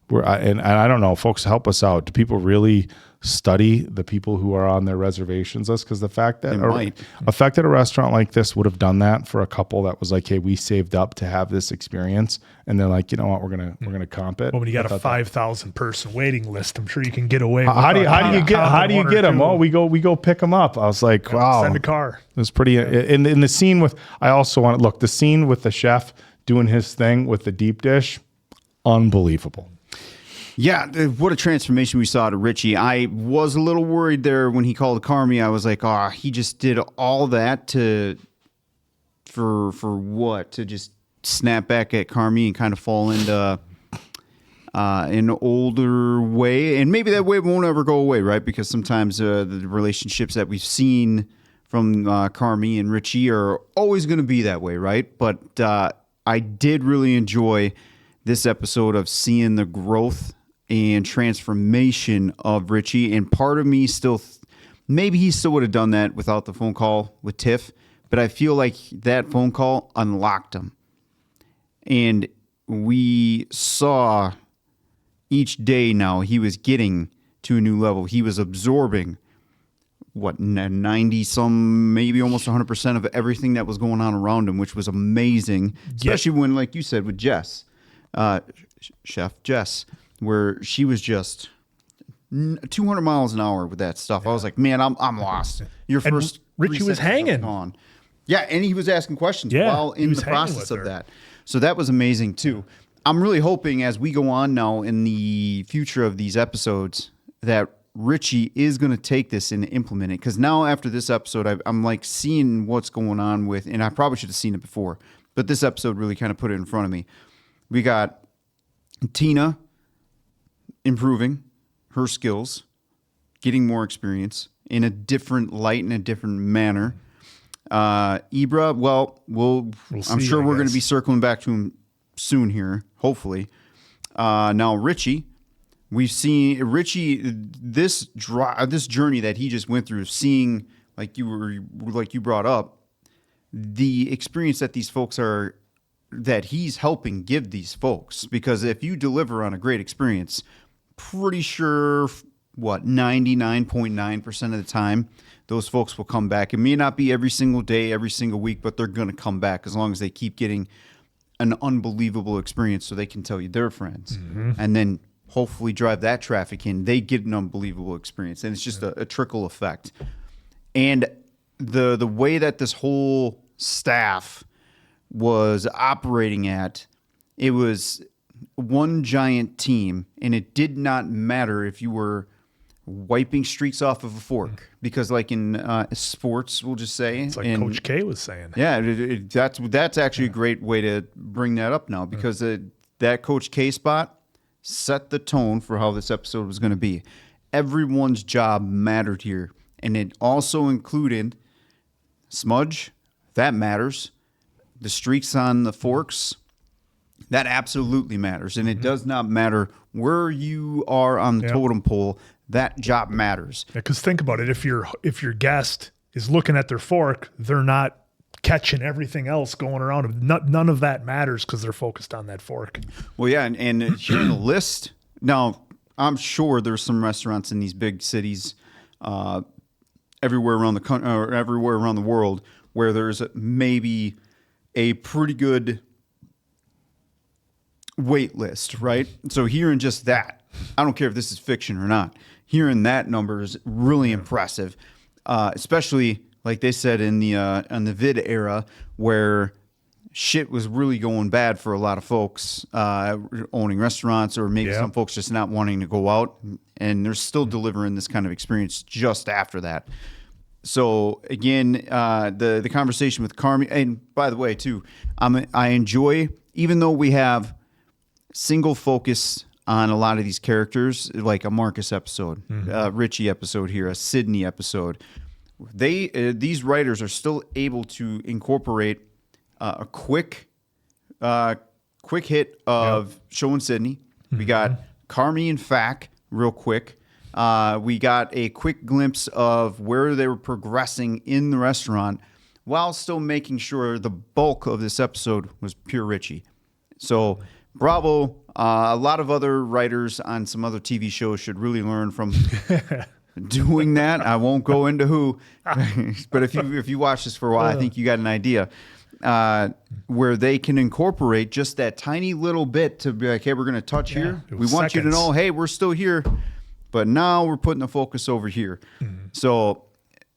and I don't know, folks, help us out. Do people really study the people who are on their reservations list? Because the fact that a restaurant like this would have done that for a couple that was like, hey, we saved up to have this experience, and they're like, you know what, we're gonna comp it. Well, when you got a 5,000 person waiting list, I'm sure you can get away. How do you get them? Oh, we go pick them up. I was like, wow, send a car. It was pretty. In the scene with, I also want to look the scene with the chef doing his thing with the deep dish, unbelievable. Yeah, what a transformation we saw to Richie. I was a little worried there when he called Carmy. I was like, he just did all that for what? To just snap back at Carmy and kind of fall into, an older way, and maybe that way won't ever go away, right? Because sometimes the relationships that we've seen from Carmy and Richie are always going to be that way, right? But I did really enjoy this episode of seeing the growth and transformation of Richie, and part of me still, maybe he still would have done that without the phone call with Tiff, but I feel like that phone call unlocked him. And we saw each day now he was getting to a new level. He was absorbing, 90 some, maybe almost 100% of everything that was going on around him, which was amazing. Especially when, like you said, with Jess, Chef Jess, where she was just 200 miles an hour with that stuff. I was like, man, I'm lost. Your first Richie was hanging on. Yeah, and he was asking questions while in the process of that. So that was amazing too. I'm really hoping as we go on now in the future of these episodes that Richie is going to take this and implement it. Because now after this episode, I'm like seeing what's going on with, and I probably should have seen it before, but this episode really kind of put it in front of me. We got Tina improving her skills, getting more experience in a different light, in a different manner. Ibra, well, I'm sure we're going to be circling back to him soon here, hopefully. Now Richie, we've seen Richie this journey that he just went through, seeing like you brought up, the experience that these folks are, that he's helping give these folks. Because if you deliver on a great experience, pretty sure 99.9% of the time those folks will come back. It may not be every single day, every single week, but they're going to come back as long as they keep getting an unbelievable experience so they can tell you their friends. And then hopefully drive that traffic in. They get an unbelievable experience. And it's just a trickle effect. And the way that this whole staff was operating at, it was one giant team, and it did not matter if you were wiping streaks off of a fork, because like in sports, we'll just say, it's like Coach K was saying. Yeah, that's actually a great way to bring that up now, because that Coach K spot set the tone for how this episode was going to be. Everyone's job mattered here, and it also included smudge. That matters. The streaks on the forks, that absolutely matters. And it does not matter where you are on the totem pole. That job matters. Because think about it. If your guest is looking at their fork, they're not catching everything else going around. None of that matters because they're focused on that fork. Well, yeah, and here in the list, now I'm sure there's some restaurants in these big cities everywhere around the country, or everywhere around the world, where there's maybe a pretty good wait list, right? So hearing just that, I don't care if this is fiction or not, hearing that number is really impressive, especially like they said in the vid era where shit was really going bad for a lot of folks owning restaurants, or maybe some folks just not wanting to go out, and they're still delivering this kind of experience just after that. So again, the conversation with Carmy, and by the way too, I enjoy, even though we have single focus on a lot of these characters, like a Marcus episode, a Richie episode here, a Sydney episode, these writers are still able to incorporate a quick hit of showing Sydney. We got Carmy and Fack real quick. We got a quick glimpse of where they were progressing in the restaurant, while still making sure the bulk of this episode was pure Richie. So bravo. A lot of other writers on some other TV shows should really learn from doing that. I won't go into who, but if you watch this for a while, I think you got an idea. Where they can incorporate just that tiny little bit to be like, hey, we're going to touch here. We want you to know, hey, we're still here, but now we're putting the focus over here. So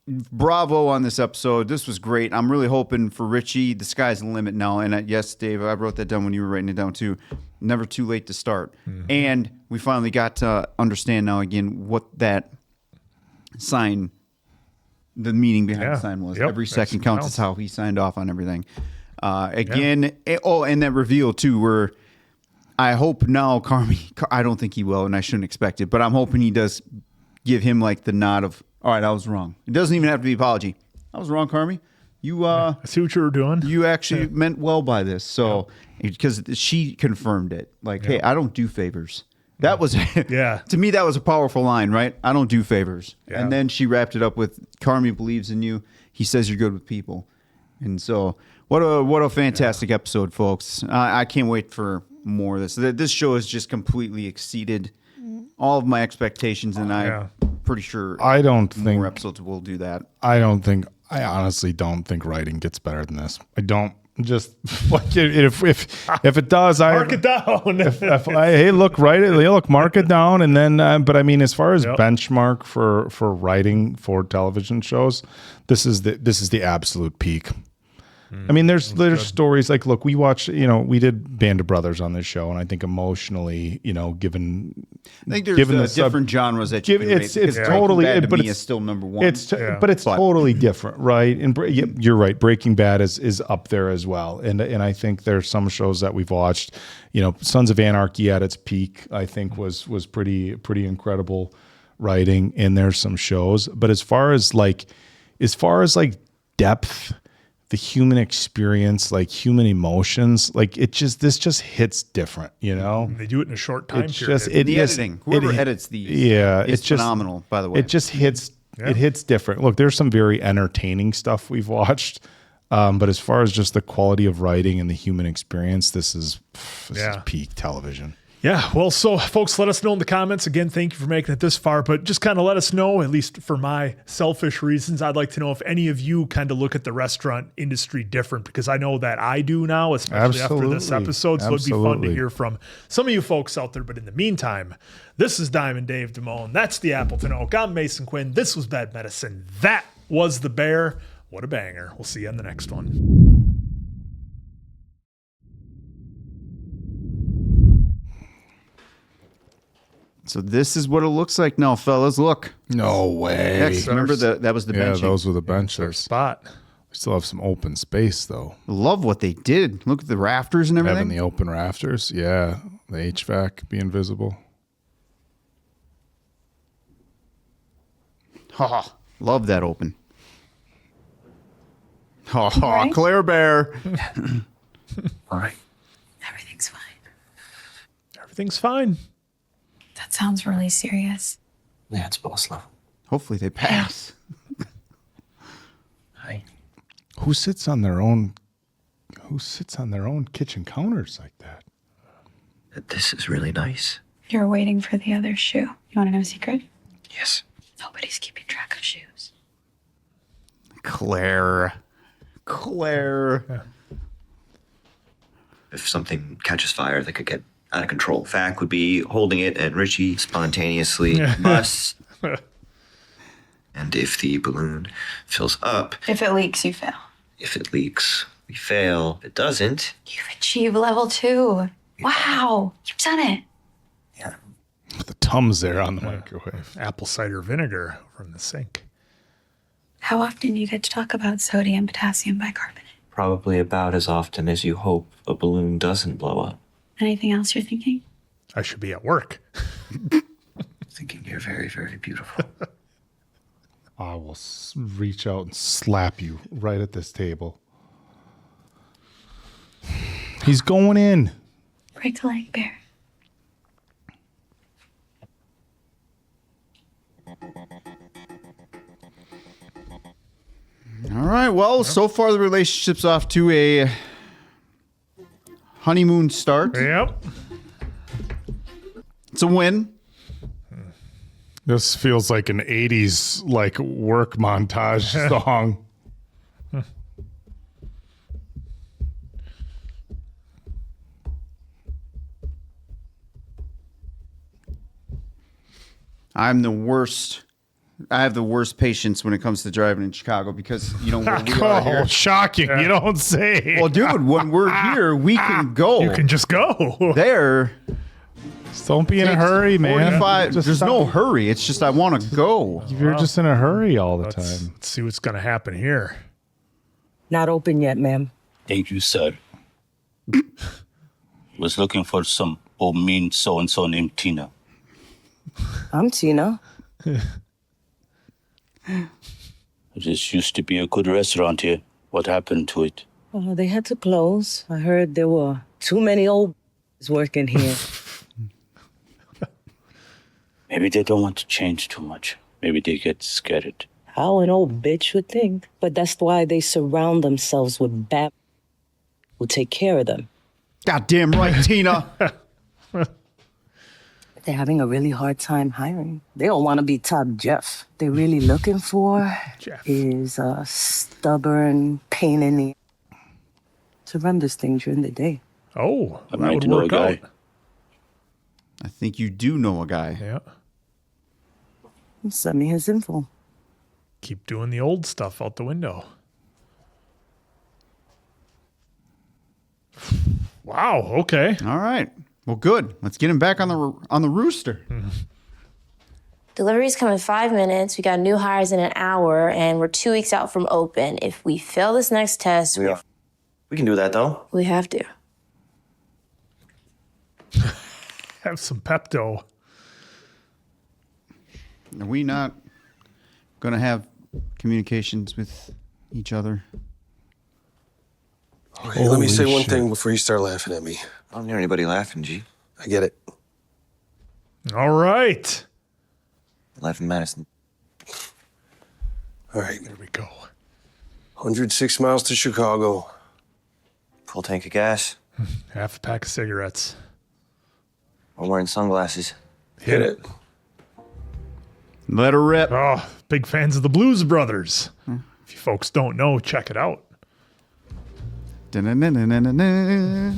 bravo on this episode. This was great. I'm really hoping for Richie. The sky's the limit now. And yes, Dave, I wrote that down when you were writing it down too. Never too late to start. And we finally got to understand now again what that sign, the meaning behind the sign was. Every second counts. Is how he signed off on everything. And that reveal too, where I hope now Carmy, I don't think he will, and I shouldn't expect it, but I'm hoping he does give him like the nod of, all right, I was wrong. It doesn't even have to be apology. I was wrong, Carmy. You I see what you were doing. You actually meant well by this. So because she confirmed it. Like, hey, I don't do favors. That was to me, that was a powerful line, right? I don't do favors. Yeah. And then she wrapped it up with Carmy believes in you. He says you're good with people. And so what a fantastic episode, folks. I can't wait for more of this. This show has just completely exceeded all of my expectations, and I'm pretty sure I don't think more episodes will do that. I honestly don't think writing gets better than this. I don't. Just like if it does, mark it down. Mark it down, and then. But I mean, as far as benchmark for writing for television shows, this is the absolute peak. I mean, there's stories like, look, we watched, we did Band of Brothers on this show, and I think emotionally, given I think there's different genres that you can it's rate, totally, Bad to but me it's is still number one. But it's totally different, right? And you're right, Breaking Bad is up there as well, and I think there's some shows that we've watched, Sons of Anarchy at its peak, I think was pretty incredible writing, and there's some shows, but as far as depth, the human experience, like human emotions, like this just hits different, They do it in a short time period. Editing, whoever edits these, it's phenomenal. By the way, it just hits. It hits different. Look, there's some very entertaining stuff we've watched, but as far as just the quality of writing and the human experience, this is peak television. Yeah, well, so folks, let us know in the comments. Again, thank you for making it this far, but just kind of let us know, at least for my selfish reasons, I'd like to know if any of you kind of look at the restaurant industry different, because I know that I do now, especially after this episode, so it'd be fun to hear from some of you folks out there. But in the meantime, this is Diamond Dave Damone. That's the Appleton Oak. I'm Mason Quinn. This was Bad Medicine. That was The Bear. What a banger. We'll see you on the next one. So this is what it looks like now, fellas. Look. No way. Next, remember that was the bench. Yeah, those were the benches. Spot. We still have some open space, though. Love what they did. Look at the rafters and everything. Having the open rafters. Yeah. The HVAC being visible. Ha! Love that open. Ha! Claire Bear. All right. Everything's fine. Everything's fine. That sounds really serious. Yeah, it's boss level. Hopefully they pass. Hi. Who sits on their own kitchen counters like that? This is really nice. You're waiting for the other shoe. You want to know a secret? Yes. Nobody's keeping track of shoes. Claire. If something catches fire that could get out of control, Fact would be holding it, and Richie spontaneously busts. And if the balloon fills up, If it leaks, you fail. if it leaks, we fail. If it doesn't, You've achieved level 2. Wow. You've done it. The Tums there on the microwave. Apple cider vinegar from the sink. How often do you get to talk about sodium, potassium bicarbonate? probably about as often as you hope a balloon doesn't blow up. Anything else you're thinking? I should be at work. Thinking you're very, very beautiful. I will reach out and slap you right at this table. He's going in. Break a leg, Bear. All right. Well, so far the relationship's off to a honeymoon start. Yep. It's a win. This feels like an 80s like work montage song. I'm the worst. I have the worst patience when it comes to driving in Chicago because, you know, when we are here. Shocking. You don't say. Well, dude, when we're here, we can go. You can just go. There. Just don't be in a hurry, man. There's no hurry. It's just I want to go. You're just in a hurry all the time. Let's see what's going to happen here. Not open yet, ma'am. Thank you, sir. Was looking for some or mean so-and-so named Tina? I'm Tina. This used to be a good restaurant here. What happened to it? They had to close. I heard there were too many old working here. Maybe they don't want to change too much. Maybe they get scared. How an old bitch would think. But that's why they surround themselves with bad who take care of them. Goddamn right, Tina. They're having a really hard time hiring. They don't want to be top Jeff. They're really looking for is a stubborn pain in the to run this thing during the day. Oh, I that might would know a work guy. out. I think you do know a guy. Yeah. Send me his info. Keep doing the old stuff out the window. Wow. Okay. All right. Well, good. Let's get him back on the rooster. Deliveries come in 5 minutes. We got new hires in an hour, and we're 2 weeks out from open. If we fail this next test, We can do that, though. we have to. Have some Pepto. Are we not going to have communications with each other? Okay, let me say one thing before you start laughing at me. I don't hear anybody laughing, G. I get it. All right. Laughing Madison. All right. There we go. 106 miles to Chicago. Full tank of gas. Half a pack of cigarettes. I'm wearing sunglasses. Hit it. Let her rip. Oh, big fans of the Blues Brothers. If you folks don't know, check it out. Da-na-na-na-na-na.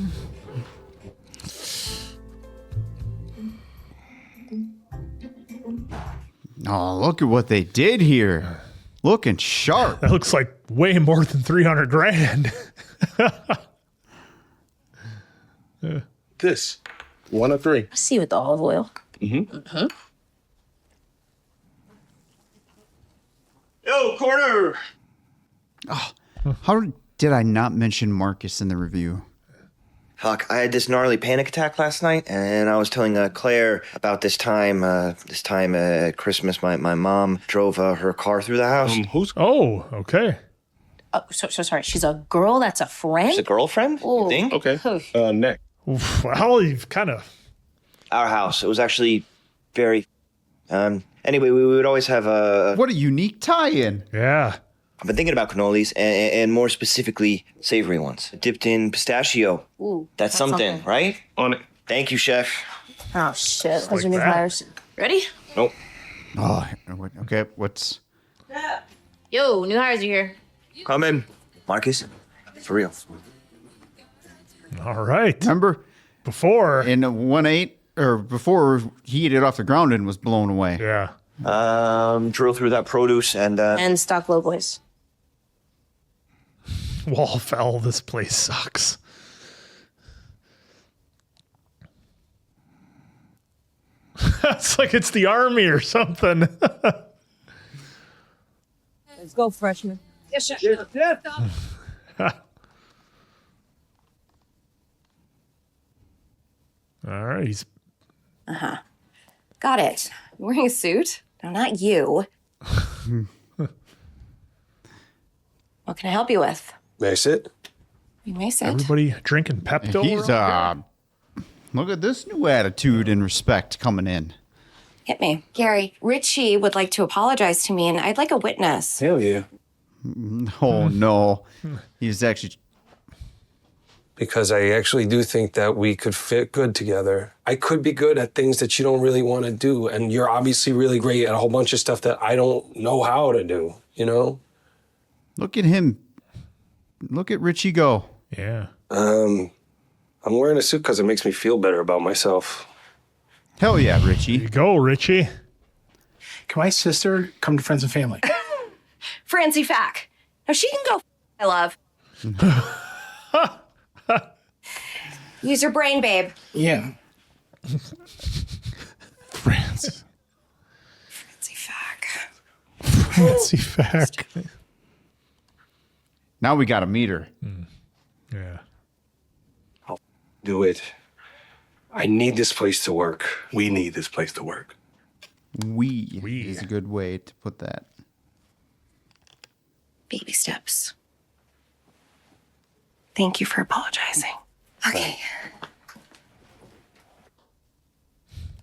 Oh, look at what they did here. Looking sharp. That looks like way more than 300 grand. This. 1 of 3. I see with the olive oil. Mm-hmm. Yo, corner! How did I not mention Marcus in the review? Fuck, I had this gnarly panic attack last night, and I was telling Claire about this time at Christmas, my mom drove her car through the house. Oh, okay. Oh, so sorry. She's a girl that's a friend? She's a girlfriend, you think? Okay. Nick. Oof, well, you've kind of... Our house. It was actually very... Anyway, we would always have a... What a unique tie-in. Yeah. I've been thinking about cannolis, and more specifically, savory ones. Dipped in pistachio. Ooh, That's something, right? On it. Thank you, chef. Oh, shit. Those like are new that. hires. Ready? Nope. Oh, okay. What's... Yo, new hires are here. Come in. Marcus, for real. All right. Remember? Before... In 1-8, or before he hit it off the ground and was blown away. Yeah. Drill through that produce and... And stock low boys. Wall fell. This place sucks. It's like it's the army or something. Let's go, freshman. Yes, sir. All right. He's... Uh-huh. Got it. I'm wearing a suit. No, not you. What can I help you with? May I sit? You may sit. Everybody drinking Pepto? He's, look at this new attitude and respect coming in. Hit me. Gary, Richie would like to apologize to me, and I'd like a witness. Hell yeah. Oh, no. He's actually... Because I actually do think that we could fit good together. I could be good at things that you don't really want to do, and you're obviously really great at a whole bunch of stuff that I don't know how to do, you know? Look at him. Look at Richie go. Yeah. I'm wearing a suit because it makes me feel better about myself. Hell yeah, Richie. There you go, Richie. Can my sister come to Friends and Family? Francie Fack. Now she can go, I love. Use your brain, babe. Yeah. France. Francie Fack. Fancy fact. Now we got to meet her. Yeah. Do it. I need this place to work. We need this place to work. We is a good way to put that. Baby steps. Thank you for apologizing. Okay.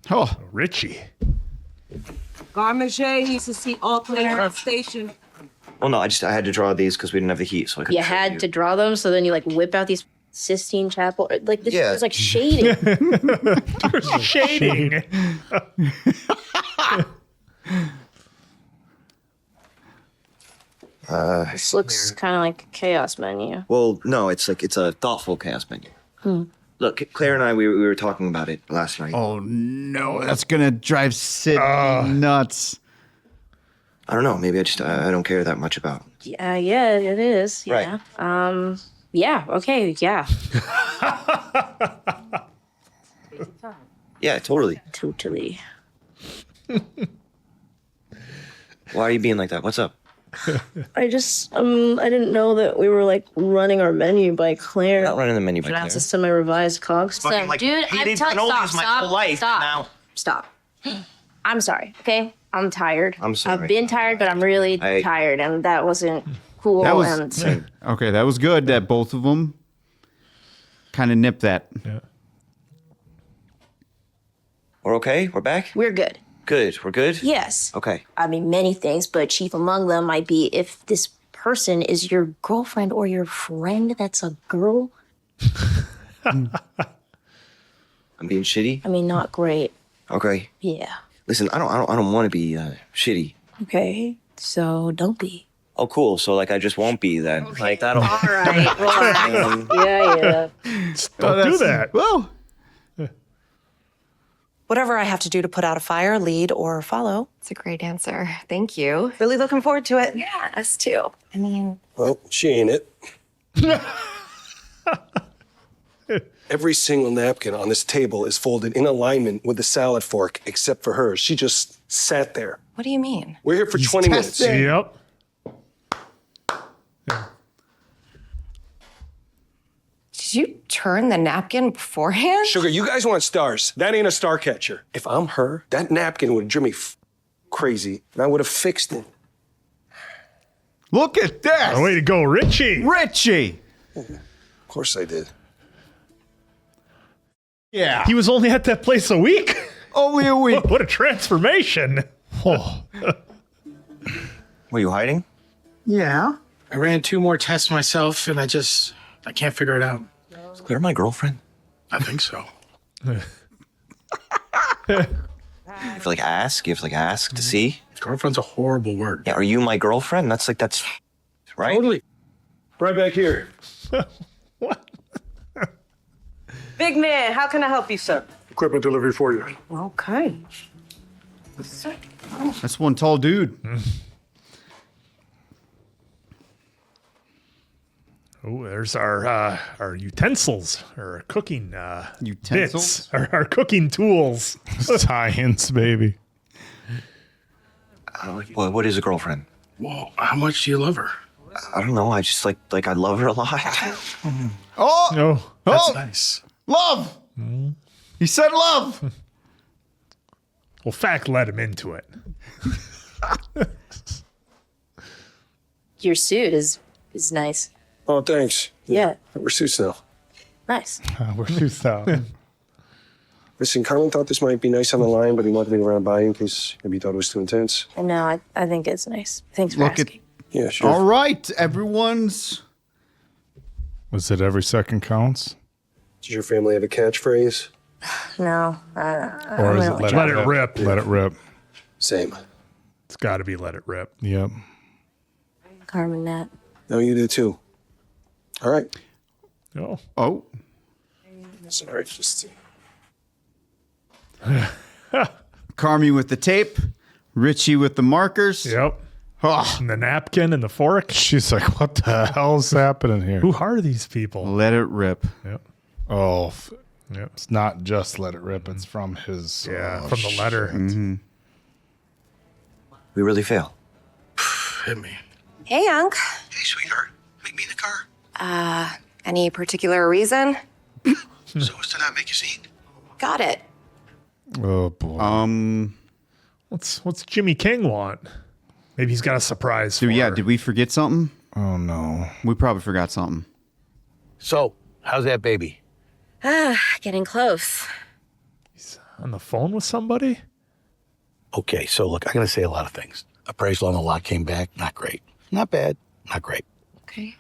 Oh, Richie. Garmache needs to see all clear at station. Well, no, I had to draw these because we didn't have the heat, so I could. You had to draw them, so then you like whip out these Sistine Chapel. Like this Yeah. was like shading. Shading. This looks kind of like a chaos menu. Well, no, it's a thoughtful chaos menu. Hmm. Look, Claire and I, we were talking about it last night. Oh no, that's gonna drive Sid nuts. I don't know. Maybe I don't care that much about. Yeah, it is. Yeah. Right. Yeah. Okay. Yeah. Yeah, totally. Totally. Why are you being like that? What's up? I just I didn't know that we were like running our menu by Claire. Not running the menu by Should Claire. add this to my revised cogs. Fucking, like, dude, hated stop, cannolis my whole life now. Stop. I'm sorry. Okay, I'm tired. I'm sorry. I've been tired, but I'm really tired, and that wasn't cool. That was and okay. That was good that both of them kind of nipped that. Yeah. We're okay. We're back. we're good. Good. We're good. Yes. Okay. I mean, many things, but chief among them might be if this person is your girlfriend or your friend that's a girl. I'm being shitty. I mean, not great. Okay. Yeah. Listen, I don't want to be shitty. Okay. So don't be. Oh, cool. So like, I just won't be then. Okay. Like that'll. All right. Relax. yeah. Don't do that. Well. Whatever I have to do to put out a fire, lead, or follow. It's a great answer. Thank you. Really looking forward to it. Yeah, us too. I mean, Well, she ain't it. Every single napkin on this table is folded in alignment with the salad fork, except for hers. She just sat there. What do you mean? We're here for 20 minutes. Yep. did you turn the napkin beforehand? Sugar, you guys want stars. That ain't a star catcher. If I'm her, that napkin would have driven me crazy, and I would have fixed it. Look at that. Way to go, Richie. Richie. Of course I did. Yeah. He was only at that place a week. Only a week. What a transformation. Oh. Were you hiding? Yeah. I ran 2 more tests myself, and I can't figure it out. Is Claire my girlfriend? I think so. You have to like ask. You have to like ask to see. Girlfriend's a horrible word. Yeah. Are you my girlfriend? That's right. Totally. Right back here. Big man, how can I help you, sir? Equipment delivery for you. Okay. That's one tall dude. Oh, there's our utensils, our cooking Utensils? bits, our cooking tools. Tie-ins, baby. What is a girlfriend? Whoa, how much do you love her? I don't know. I just like I love her a lot. Oh, No. That's nice. love. He said love. Well, fact led him into it. Your suit is nice. Oh, thanks. Yeah. We're suits now. Nice. We're too south. Listen, Carmen thought this might be nice on the line, but he wanted me to run by in case maybe he thought it was too intense. And no, I think it's nice. Thanks for Look at. asking. Yeah, sure. All right, everyone's. Was it every second counts? Does your family have a catchphrase? No. Or is it let it rip? Let it rip. Same. It's got to be let it rip. Yep. Carmen, that. No, you do too. All right. Oh. Oh. Sorry, just. Carmy with the tape. Richie with the markers. Yep. Oh. And the napkin and the fork. She's like, what the hell's happening here? Who are these people? Let it rip. Yep. Oh, Yep. it's not just let it rip. It's from his. Yeah, from the letter. Mm-hmm. We really fail. Hit me. Hey, Unc. Hey, sweetheart. Meet me in the car. Any particular reason? So as to not make a scene. Got it. Oh boy. What's Jimmy King want? Maybe he's got a surprise for her. Did we forget something? Oh no. We probably forgot something. So, how's that baby? Getting close. On the phone with somebody? Okay, so look, I gotta say a lot of things. Appraisal on the lot came back, not great. Not bad, not great. Okay.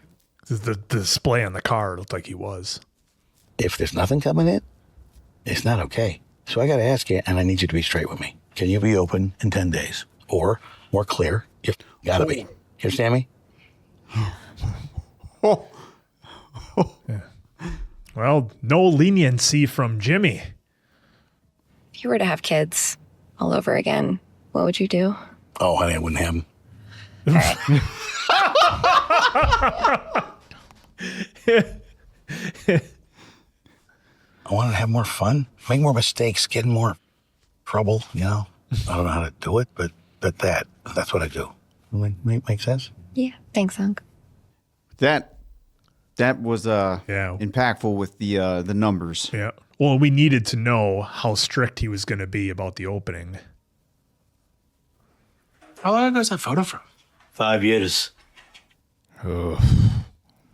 The display on the car looked like he was. If there's nothing coming in, it's not okay. So I gotta ask you, and I need you to be straight with me. Can you be open in 10 days? Or, more clear, you gotta be. You understand me? Yeah. Well, no leniency from Jimmy. If you were to have kids all over again, what would you do? Oh, honey, I wouldn't have them. I wanted to have more fun, make more mistakes, get in more trouble, you know? I don't know how to do it, but that's what I do. Make sense? Yeah. Thanks, Unc. That was impactful with the numbers. Yeah. Well, we needed to know how strict he was going to be about the opening. How long ago is that photo from? 5 years. Oh.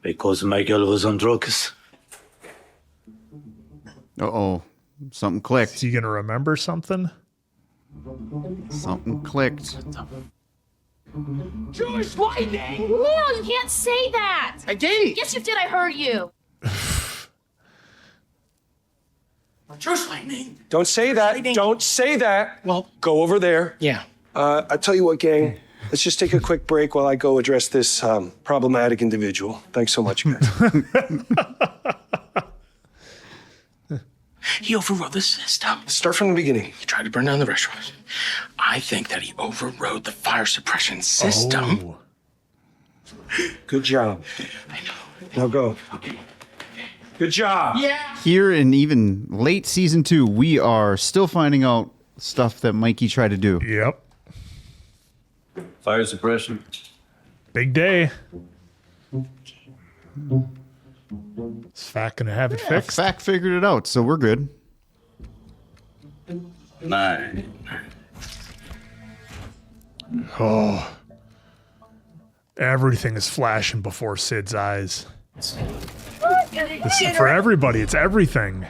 Because my girl was on drugs. Uh-oh. Something clicked. Is he going to remember something? Something clicked. Jewish lightning! No, you can't say that. I did. Yes, you did. I heard you. Jewish lightning. Don't say that. Don't say that. Well, go over there. Yeah. I tell you what, gang. Let's just take a quick break while I go address this problematic individual. Thanks so much, guys. He overrode the system. Start from the beginning. He tried to burn down the restaurant. I think that he overrode the fire suppression system. Oh. Good job. I know. Now go. Good job. Yeah. Here in even late season 2, we are still finding out stuff that Mikey tried to do. Yep. Fire suppression. Big day. Is Fact going to have it fixed? Fact figured it out, so we're good. 9. Oh. Everything is flashing before Sid's eyes. For everybody, it's everything.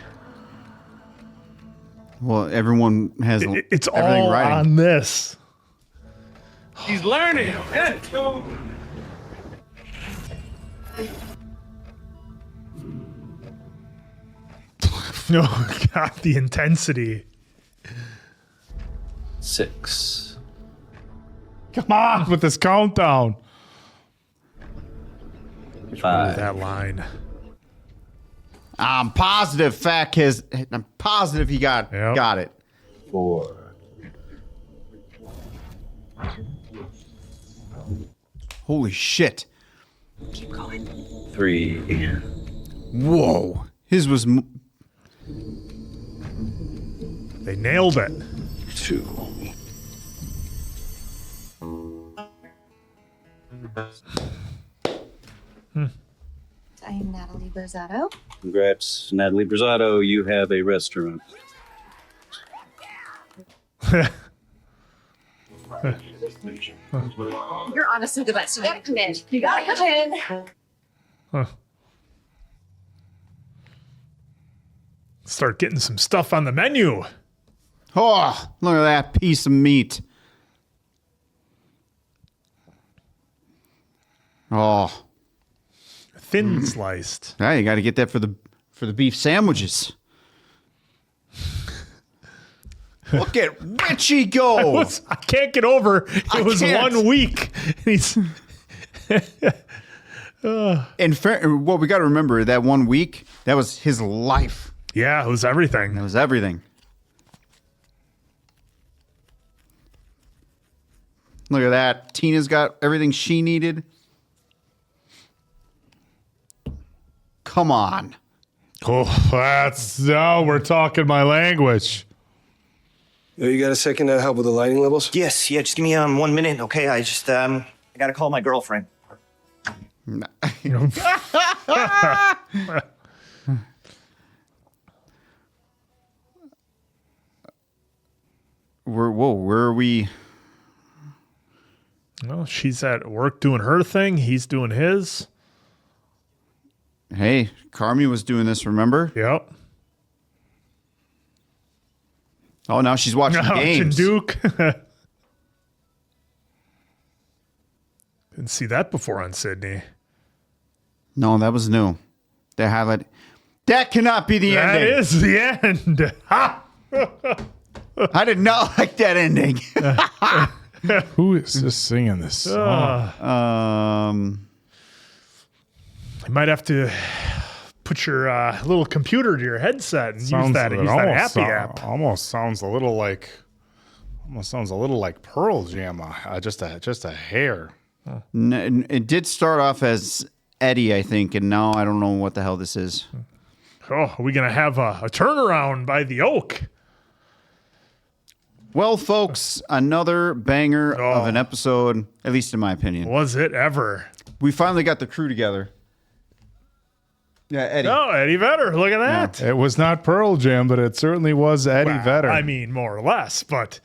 Well, everyone has it's everything all riding. on this. He's learning. Let's go. Oh, God, the intensity. 6. Come on with this countdown. 5. That line. I'm positive I'm positive he got it. 4. Holy shit. Keep going. 3. Whoa. His was... They nailed it. 2. I am Natalie Berzato. Congrats, Natalie Berzato. You have a restaurant. You're honestly the best. You gotta come in. You gotta come in. Huh. Start getting some stuff on the menu. Oh, look at that piece of meat. Oh. Thin sliced. Yeah, you got to get that for the beef sandwiches. Look at Richie go. I can't get over it was 1 week. He's In fair, well, we got to remember that 1 week, that was his life. Yeah, it was everything. It was everything. Look at that. Tina's got everything she needed. Come on. Oh, now we're talking my language. You got a second to help with the lighting levels? Yes, yeah, just give me 1 minute, okay? I just I gotta call my girlfriend. we? Well, she's at work doing her thing. He's doing his. Hey, Carmy was doing this, remember? Yep. Oh, now she's watching games. Duke. Didn't see that before on Sydney. No, that was new. They have it. That cannot be the ending. That is the end. Ha! I did not like that ending. Who is just singing this song? You might have to put your little computer to your headset and use that happy app. Almost sounds a little like Pearl Jam. Just a hair. It did start off as Eddie, I think, and now I don't know what the hell this is. Oh, are we going to have a turnaround by the Oak? Well, folks, another banger of an episode, at least in my opinion. Was it ever? We finally got the crew together. Yeah, Eddie. Oh, Eddie Vedder. Look at that. It was not Pearl Jam, but it certainly was Eddie Vedder. I mean, more or less, but...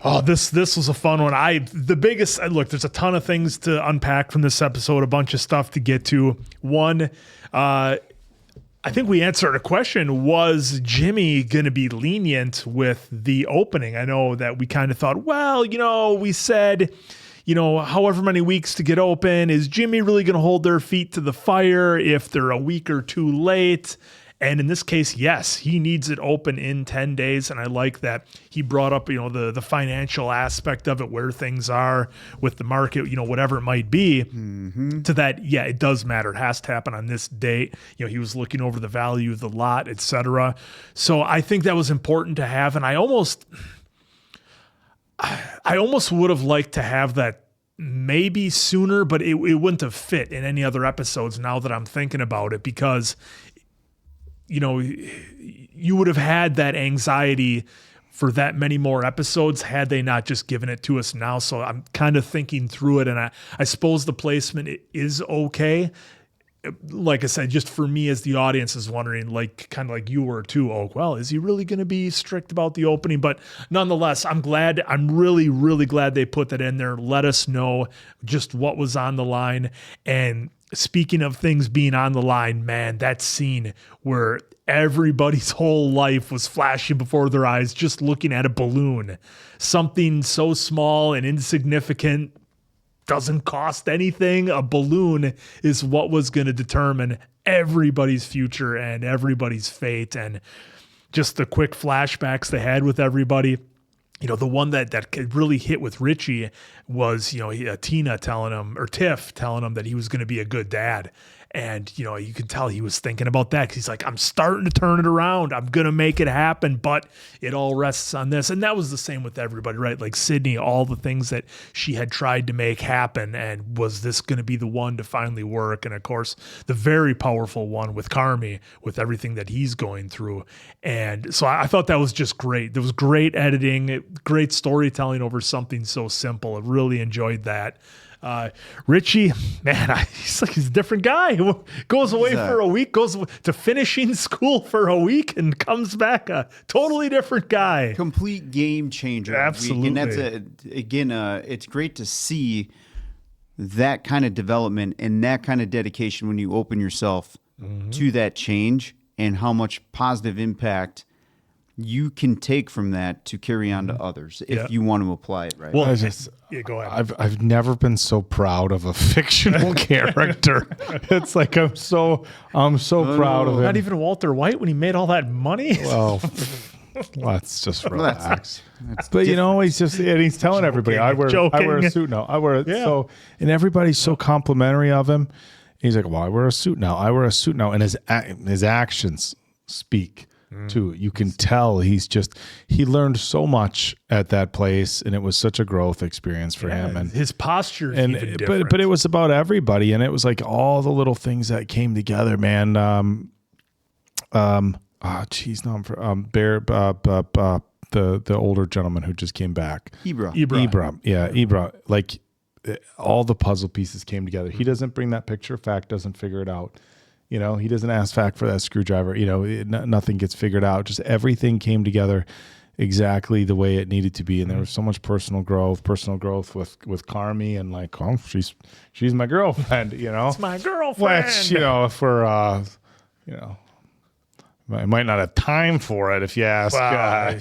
Oh, this was a fun one. Look, there's a ton of things to unpack from this episode, a bunch of stuff to get to. One, I think we answered a question. Was Jimmy going to be lenient with the opening? I know that we kind of thought, well, we said, however many weeks to get open. Is Jimmy really going to hold their feet to the fire if they're a week or two late? And in this case, yes, he needs it open in 10 days. And I like that he brought up, the financial aspect of it, where things are with the market, whatever it might be. Mm-hmm. To that, yeah, it does matter. It has to happen on this date. He was looking over the value of the lot, etc. So I think that was important to have. And I almost would have liked to have that maybe sooner, but it wouldn't have fit in any other episodes now that I'm thinking about it, because you would have had that anxiety for that many more episodes had they not just given it to us now. So I'm kind of thinking through it, and I suppose the placement is okay. Like I said, just for me as the audience is wondering, kind of like you were too, well, is he really going to be strict about the opening? But nonetheless, I'm really, really glad they put that in there. Let us know just what was on the line. And speaking of things being on the line, man, that scene where everybody's whole life was flashing before their eyes just looking at a balloon. Something so small and insignificant, doesn't cost anything. A balloon is what was going to determine everybody's future and everybody's fate. And just the quick flashbacks they had with everybody. The one that really hit with Richie was, Tina telling him, or Tiff telling him that he was going to be a good dad. And, you can tell he was thinking about that, because he's like, I'm starting to turn it around. I'm going to make it happen, but it all rests on this. And that was the same with everybody, right? Like Sydney, all the things that she had tried to make happen, and was this going to be the one to finally work? And of course, the very powerful one with Carmy, with everything that he's going through. And so I thought that was just great. There was great editing, great storytelling over something so simple. I really enjoyed that. Richie, man, he's a different guy. Goes away for a week, goes to finishing school for a week, and comes back a totally different guy. Complete game changer. Absolutely. And that's it's great to see that kind of development and that kind of dedication when you open yourself to that change, and how much positive impact you can take from that to carry on to others if you want to apply it right. Well, go ahead. I've never been so proud of a fictional character. It's like I'm so proud of him. Not even Walter White when he made all that money. Well, let's just relax. But he's telling everybody, I wear a suit now. And everybody's so complimentary of him. He's like, well, I wear a suit now. And his actions speak. Too. You can tell he learned so much at that place, and it was such a growth experience for him. And his posture is even different. But it was about everybody, and it was like all the little things that came together, man. The older gentleman who just came back. Ibra. Like all the puzzle pieces came together. He doesn't bring that picture. Fact doesn't figure it out. He doesn't ask Fact for that screwdriver. Nothing gets figured out. Just everything came together exactly the way it needed to be, and there was so much personal growth with Carmy, and like, oh, she's my girlfriend, you know. It's my girlfriend. Which, you know, for you know, I might not have time for it if you ask,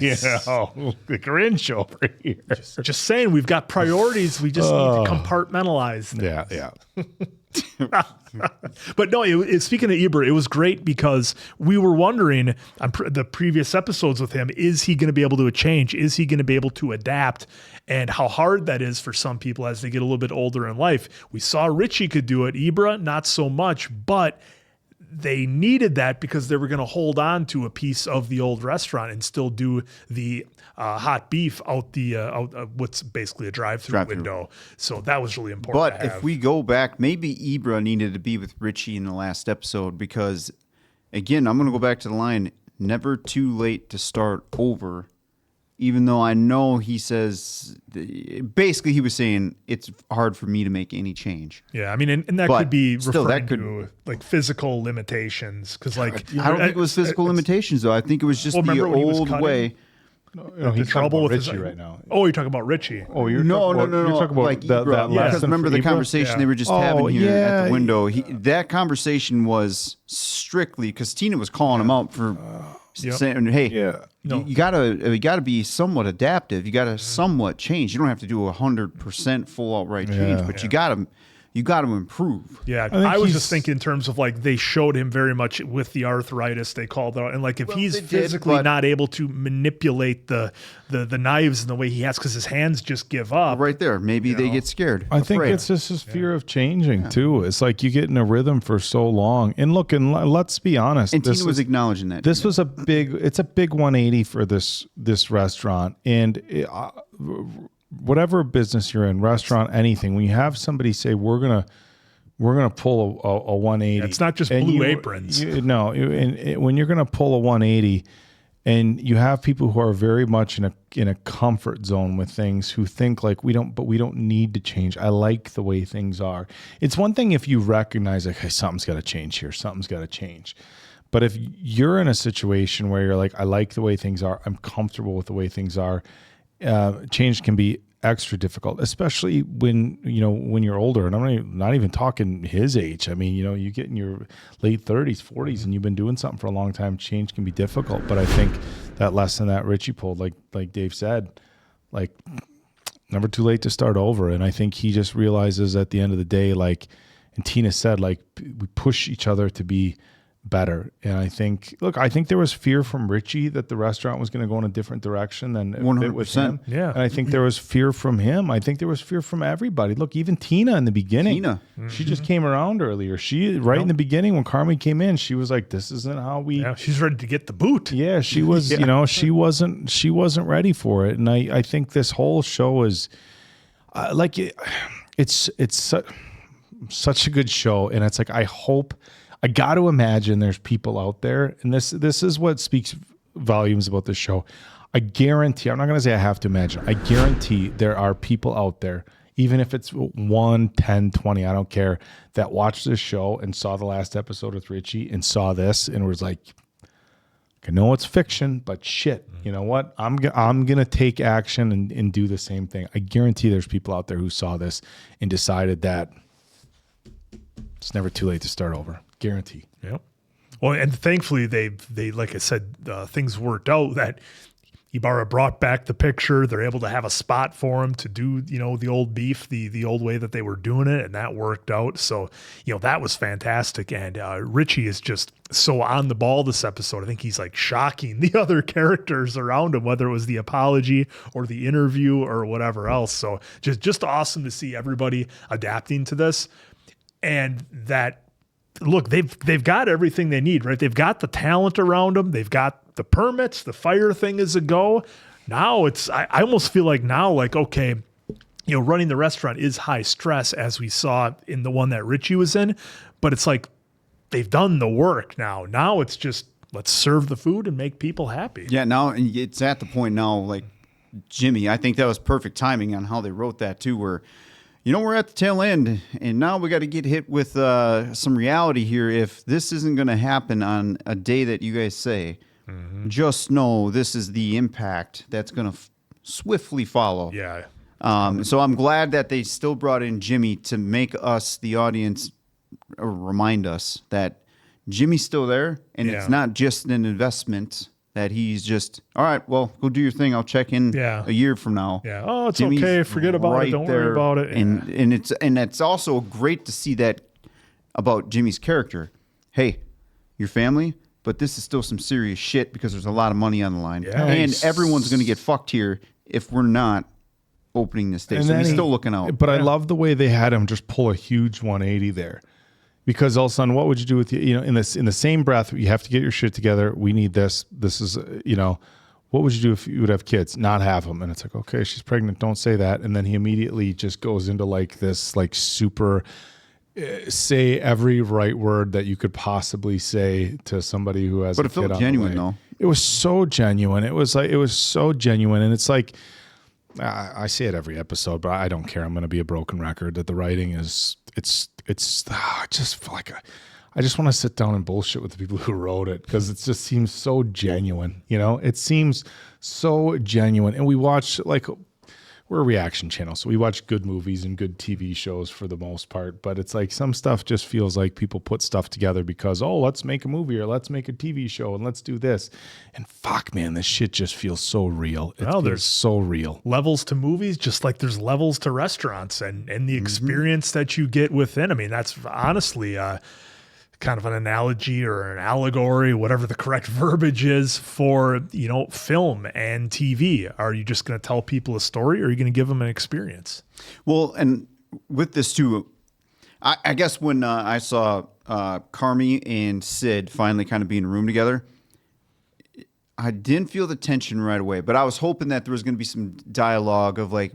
you know, the Grinch over here. Just saying, we've got priorities. We just need to compartmentalize things. Yeah. But no, speaking of Eber, it was great because we were wondering on the previous episodes with him, is he going to be able to change? Is he going to be able to adapt? And how hard that is for some people as they get a little bit older in life. We saw Richie could do it. Ibra, not so much, but they needed that because they were going to hold on to a piece of the old restaurant and still do the hot beef out what's basically a drive-through window. So that was really important. But if we go back, maybe Ibra needed to be with Richie in the last episode because, again, I'm going to go back to the line, never too late to start over. Even though I know he says, basically he was saying it's hard for me to make any change. Yeah, I mean, and that could be still, referring to like physical limitations. Because like, I don't think it was physical limitations though. I think it was just the old way. No, he's trouble with Richie right now. Oh, you're talking about Richie. Oh, you're no. You're talking about like that last. Because remember the conversation they were just having here at the window. Yeah. That conversation was strictly because Tina was calling him out for saying, "Hey, you gotta be somewhat adaptive. You gotta somewhat change. You don't have to do 100% full outright change, but you gotta improve." Yeah, I was just thinking in terms of like they showed him very much with the arthritis they called out, and like if he's physically not able to manipulate the knives in the way he has because his hands just give up. Right there, maybe they get scared. I think it's just his fear of changing too. It's like you get in a rhythm for so long, and look, and let's be honest. And Tina was acknowledging that. This was a big 180 for this restaurant, and whatever business you're in, restaurant, anything, when you have somebody say we're gonna pull a 180, it's not just blue aprons. When you're gonna pull a 180, and you have people who are very much in a comfort zone with things, who think like we don't need to change. I like the way things are. It's one thing if you recognize like, hey, something's got to change here, something's got to change. But if you're in a situation where you're like, I like the way things are, I'm comfortable with the way things are. Change can be extra difficult, especially when you're older. And I'm not even talking his age. I mean, you get in your late 30s, 40s, and you've been doing something for a long time. Change can be difficult. But I think that lesson that Richie pulled, like Dave said, like never too late to start over. And I think he just realizes at the end of the day, like, and Tina said, like, we push each other to be better. And I think there was fear from Richie that the restaurant was going to go in a different direction than 100%. with him. Yeah. And I think there was fear from him. I think there was fear from everybody. Look, even Tina in the beginning. She just came around earlier. She in the beginning when Carmy came in, she was like, this isn't how we. Yeah, she's ready to get the boot. Yeah, she was. She wasn't ready for it. And I think this whole show is it's such a good show. And it's like I got to imagine there's people out there, and this is what speaks volumes about this show. I guarantee, I'm not going to say I have to imagine, I guarantee there are people out there, even if it's 1, 10, 20, I don't care, that watched this show and saw the last episode with Richie and saw this and was like, I know it's fiction, but shit, you know what? I'm going to take action and do the same thing. I guarantee there's people out there who saw this and decided that it's never too late to start over. Guarantee. Yep. Well, and thankfully they like I said, things worked out that Ibarra brought back the picture. They're able to have a spot for him to do, the old beef, the old way that they were doing it, and that worked out. So, that was fantastic. And Richie is just so on the ball this episode. I think he's like shocking the other characters around him, whether it was the apology or the interview or whatever else. So just awesome to see everybody adapting to this. And that, look, they've got everything they need, right? They've got the talent around them. They've got the permits. The fire thing is a go. Now I almost feel like okay, running the restaurant is high stress, as we saw in the one that Richie was in, but it's like they've done the work now. Now it's just, let's serve the food and make people happy. Yeah, now it's at the point now, like Jimmy, I think that was perfect timing on how they wrote that too, where we're at the tail end, and now we got to get hit with some reality here. If this isn't going to happen on a day that you guys say, just know this is the impact that's going to swiftly follow. Yeah. So I'm glad that they still brought in Jimmy to make us, the audience, remind us that Jimmy's still there, and it's not just an investment that he's just, all right, well, go do your thing. I'll check in a year from now. Yeah. Oh, it's Jimmy's okay. Forget about it. Don't worry about it. And it's also great to see that about Jimmy's character. Hey, your family, but this is still some serious shit because there's a lot of money on the line. Yeah. And everyone's going to get fucked here if we're not opening this day. So he's still looking out. But I love the way they had him just pull a huge 180 there. Because all of a sudden, what would you do with in the same breath? You have to get your shit together. We need this. This is what would you do if you would have kids? Not have them. And it's like, okay, she's pregnant. Don't say that. And then he immediately just goes into like this like super say every right word that you could possibly say to somebody who has. But a it felt kid on genuine the way. though. It was so genuine. It was so genuine, and it's like. I say it every episode, but I don't care. I'm going to be a broken record that the writing is, I just feel like I just want to sit down and bullshit with the people who wrote it because it just seems so genuine. It seems so genuine. And we watch, we're a reaction channel, so we watch good movies and good TV shows for the most part. But it's like some stuff just feels like people put stuff together because, let's make a movie or let's make a TV show and let's do this. And fuck, man, this shit just feels so real. There's so real. Levels to movies, just like there's levels to restaurants and the experience that you get within. I mean, that's honestly kind of an analogy or an allegory, whatever the correct verbiage is for, film and TV. Are you just going to tell people a story or are you going to give them an experience? Well, and with this too, I guess when I saw Carmy and Sid finally kind of be in a room together, I didn't feel the tension right away, but I was hoping that there was going to be some dialogue of like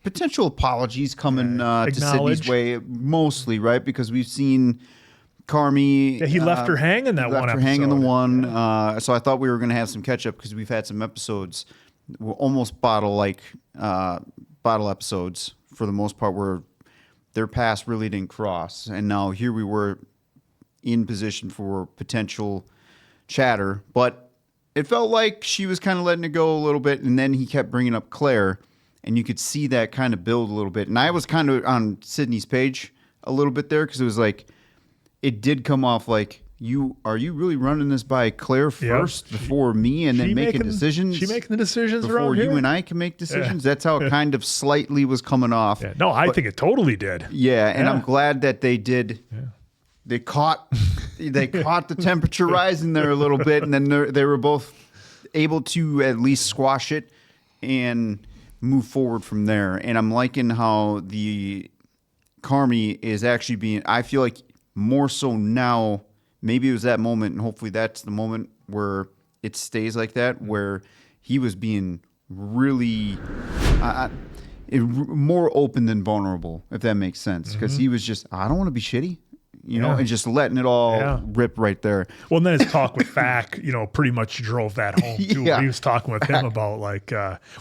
potential apologies coming to Sydney's way, mostly, right? Because we've seen Carmy. Yeah, he left her hanging that one episode. Left her hanging the one. So I thought we were going to have some catch up because we've had some episodes, almost bottle episodes for the most part, where their paths really didn't cross, and now here we were in position for potential chatter, but it felt like she was kind of letting it go a little bit, and then he kept bringing up Claire, and you could see that kind of build a little bit. And I was kind of on Sydney's page a little bit there because it was like, it did come off like, are you really running this by Claire first before me and then making decisions? She making the decisions before around you here? and I can make decisions? Yeah. That's how it kind of slightly was coming off. Yeah. No, I think it totally did. Yeah, and I'm glad that they did. Yeah. They caught the temperature rising there a little bit, and then they were both able to at least squash it and move forward from there. And I'm liking how the Carmy is actually being, I feel like more so now, maybe it was that moment, and hopefully that's the moment where it stays like that, where he was being really more open than vulnerable, if that makes sense. Because he was just, I don't want to be shitty. And just letting it all rip right there. Well, and then his talk with Fack, pretty much drove that home too. Yeah. He was talking with him about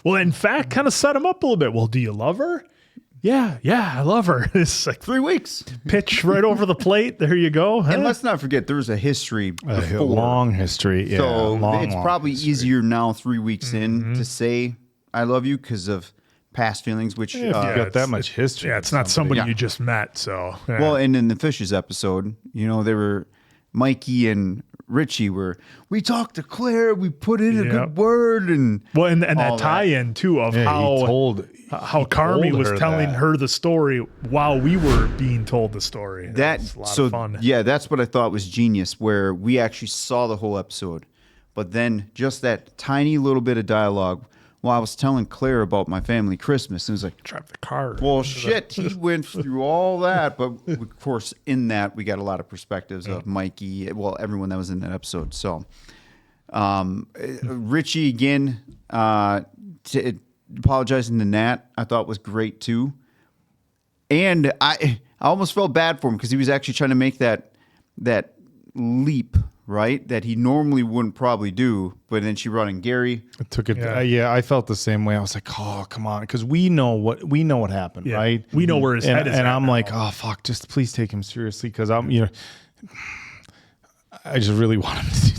and Fack kind of set him up a little bit. Well, do you love her? Yeah, I love her. It's like 3 weeks. Pitch right over the plate. There you go. Huh? And let's not forget, there was a history before. A long history. Yeah, so long probably history. Easier now 3 weeks in to say I love you because of past feelings, which you've got that much history. Yeah, it's not somebody you just met. So well, and in the Fishes episode, they were Mikey and Richie we talked to Claire, we put in a good word, and that tie-in too of how Carmy was telling her the story while we were being told the story. That's a lot of fun. Yeah, that's what I thought was genius, where we actually saw the whole episode, but then just that tiny little bit of dialogue. Well, I was telling Claire about my family Christmas, and it was like, drive the car. Well, shit, he went through all that, but of course, in that we got a lot of perspectives of Mikey, everyone that was in that episode. So, Richie again, apologizing to Nat, I thought was great too, and I almost felt bad for him because he was actually trying to make that leap. Right, that he normally wouldn't probably do, but then she brought in Gary. It took it. I felt the same way. I was like, "Oh, come on," because we know what happened, right? We know where his head is. And I'm like, "Oh, fuck! Just please take him seriously," because I'm, I just really want him to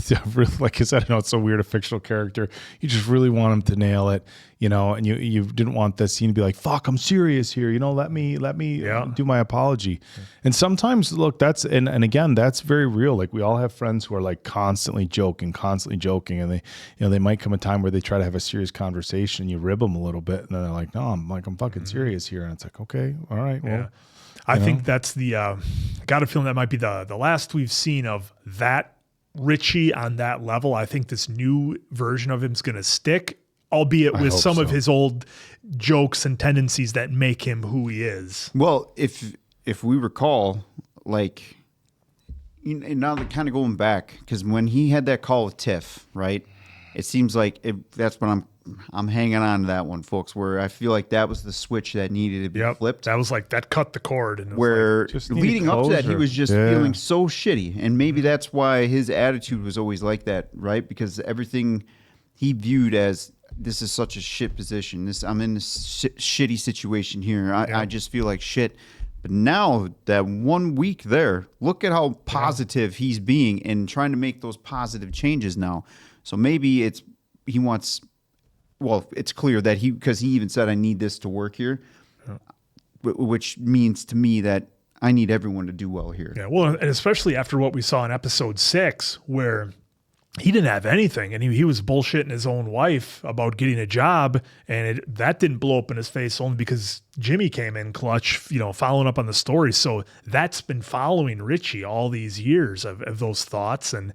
like I said, I know it's so weird, a fictional character. You just really want him to nail it, you know, and you didn't want that scene to be like, fuck, I'm serious here. You know, let me do my apology. And sometimes, look, that's, and again, that's very real. Like we all have friends who are like constantly joking. And they, you know, they might come a time where they try to have a serious conversation. You rib them a little bit and then they're like, no, I'm fucking serious here. And it's like, okay, all right. Well, I think that's the, I got a feeling that might be the last we've seen of that Richie on that level. I think this new version of him is going to stick, albeit with some of his old jokes and tendencies that make him who he is. Well, if we recall, like, now that kind of going back, because when he had that call with Tiff, right, it seems like that's when I'm hanging on to that one, folks, where I feel like that was the switch that needed to be flipped. That was like, that cut the cord. And where like, leading up to that, he was just feeling so shitty. And maybe that's why his attitude was always like that, right? Because everything he viewed as, this is such a shit position. I'm in this shitty situation here. I just feel like shit. But now that 1 week there, look at how positive he's being and trying to make those positive changes now. So maybe he wants... Well, it's clear that because he even said, I need this to work here, which means to me that I need everyone to do well here. Yeah, well, and especially after what we saw in episode 6, where he didn't have anything and he was bullshitting his own wife about getting a job, and that didn't blow up in his face only because Jimmy came in clutch, you know, following up on the story. So that's been following Richie all these years of those thoughts and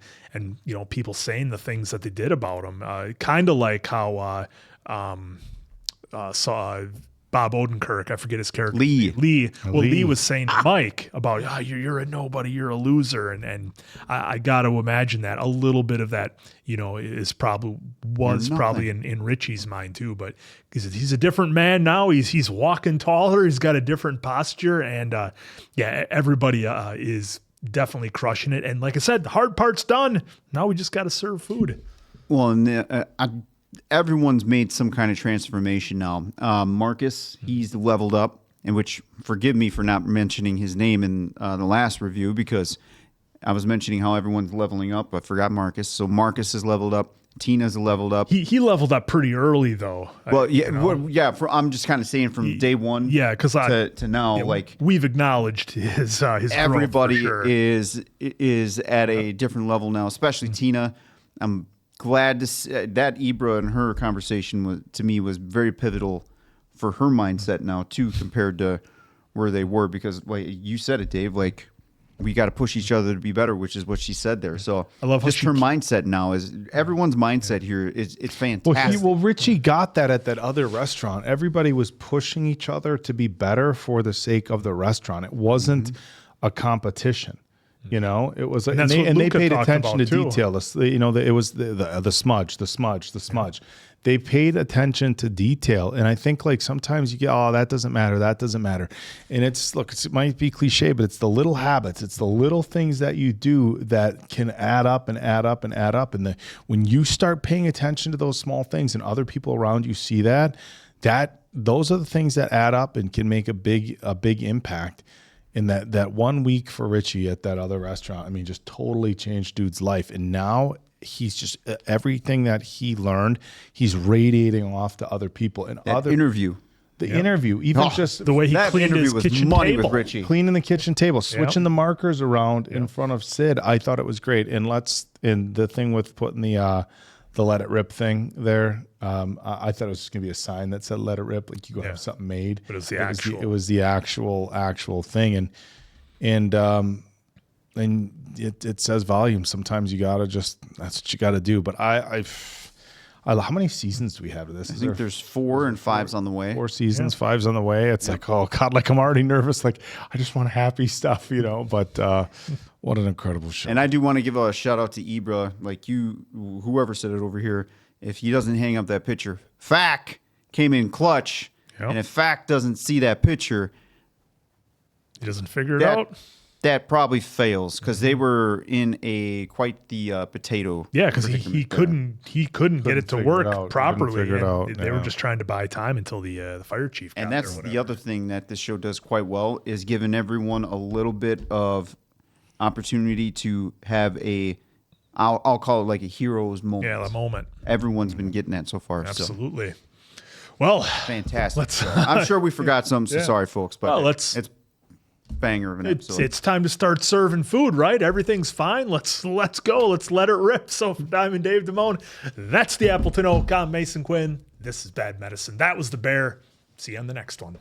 you know, people saying the things that they did about him. Kind of like how Bob Odenkirk, I forget his character. Lee. Well, Lee was saying to Mike about, you're a nobody, you're a loser. And I got to imagine that a little bit of that, you know, was probably in Richie's mind too. But he's a different man now. He's walking taller. He's got a different posture. And everybody is definitely crushing it. And like I said, the hard part's done. Now we just got to serve food. Well, and everyone's made some kind of transformation now. Marcus, he's leveled up, and which, forgive me for not mentioning his name in the last review, because I was mentioning how everyone's leveling up. I forgot Marcus. So Marcus is leveled up. Tina's leveled up. He leveled up pretty early, though. Well, I'm just kind of saying from day one. Yeah, because to now, like we've acknowledged his everybody growth for sure. is at a different level now, especially Tina. I'm glad to see that Ibra and her conversation was very pivotal for her mindset now too, compared to where they were, because like you said it, Dave, like we got to push each other to be better, which is what she said there. So I love just her mindset now is everyone's mindset here is it's fantastic. Well, Richie got that at that other restaurant. Everybody was pushing each other to be better for the sake of the restaurant. It wasn't a competition. You know, it was, and they paid attention to detail. You know, it was the smudge. They paid attention to detail, and I think like sometimes you get, that doesn't matter, and it might be cliche, but it's the little habits, it's the little things that you do that can add up and add up and add up, and when you start paying attention to those small things, and other people around you see that those are the things that add up and can make a big impact. In that 1 week for Richie at that other restaurant, I mean, just totally changed dude's life. And now he's just everything that he learned, he's radiating off to other people. And interview, even just the way he cleaned his kitchen table, with Richie, cleaning the kitchen table, switching the markers around in front of Sid. I thought it was great. And the thing with putting the let it rip thing there. I thought it was just gonna be a sign that said "Let it rip," like you go have something made. But it was the actual thing, and it says volume. Sometimes you gotta that's what you gotta do. But I how many seasons do we have of this? I think there's 4 and 5's on the way. 4 seasons, 5's on the way. It's like, oh God, like I'm already nervous. Like I just want happy stuff, you know. But what an incredible show! And I do want to give a shout out to Ibra, like whoever said it over here. If he doesn't hang up that picture, Fack came in clutch, and if Fack doesn't see that picture, he doesn't figure it out. That probably fails, because they were in quite the potato. Yeah, because he couldn't get it to work properly. They were just trying to buy time until the fire chief got there. And that's the other thing that this show does quite well, is giving everyone a little bit of opportunity to have I'll call it like a hero's moment. Yeah, the moment. Everyone's been getting that so far. Absolutely. Well, fantastic. I'm sure we forgot something, so sorry, folks, but it's banger of an episode. It's time to start serving food, right? Everything's fine. Let's go. Let's let it rip. So for Diamond Dave Damone, that's the Appleton Oak. I'm Mason Quinn. This is Bad Medicine. That was the Bear. See you on the next one.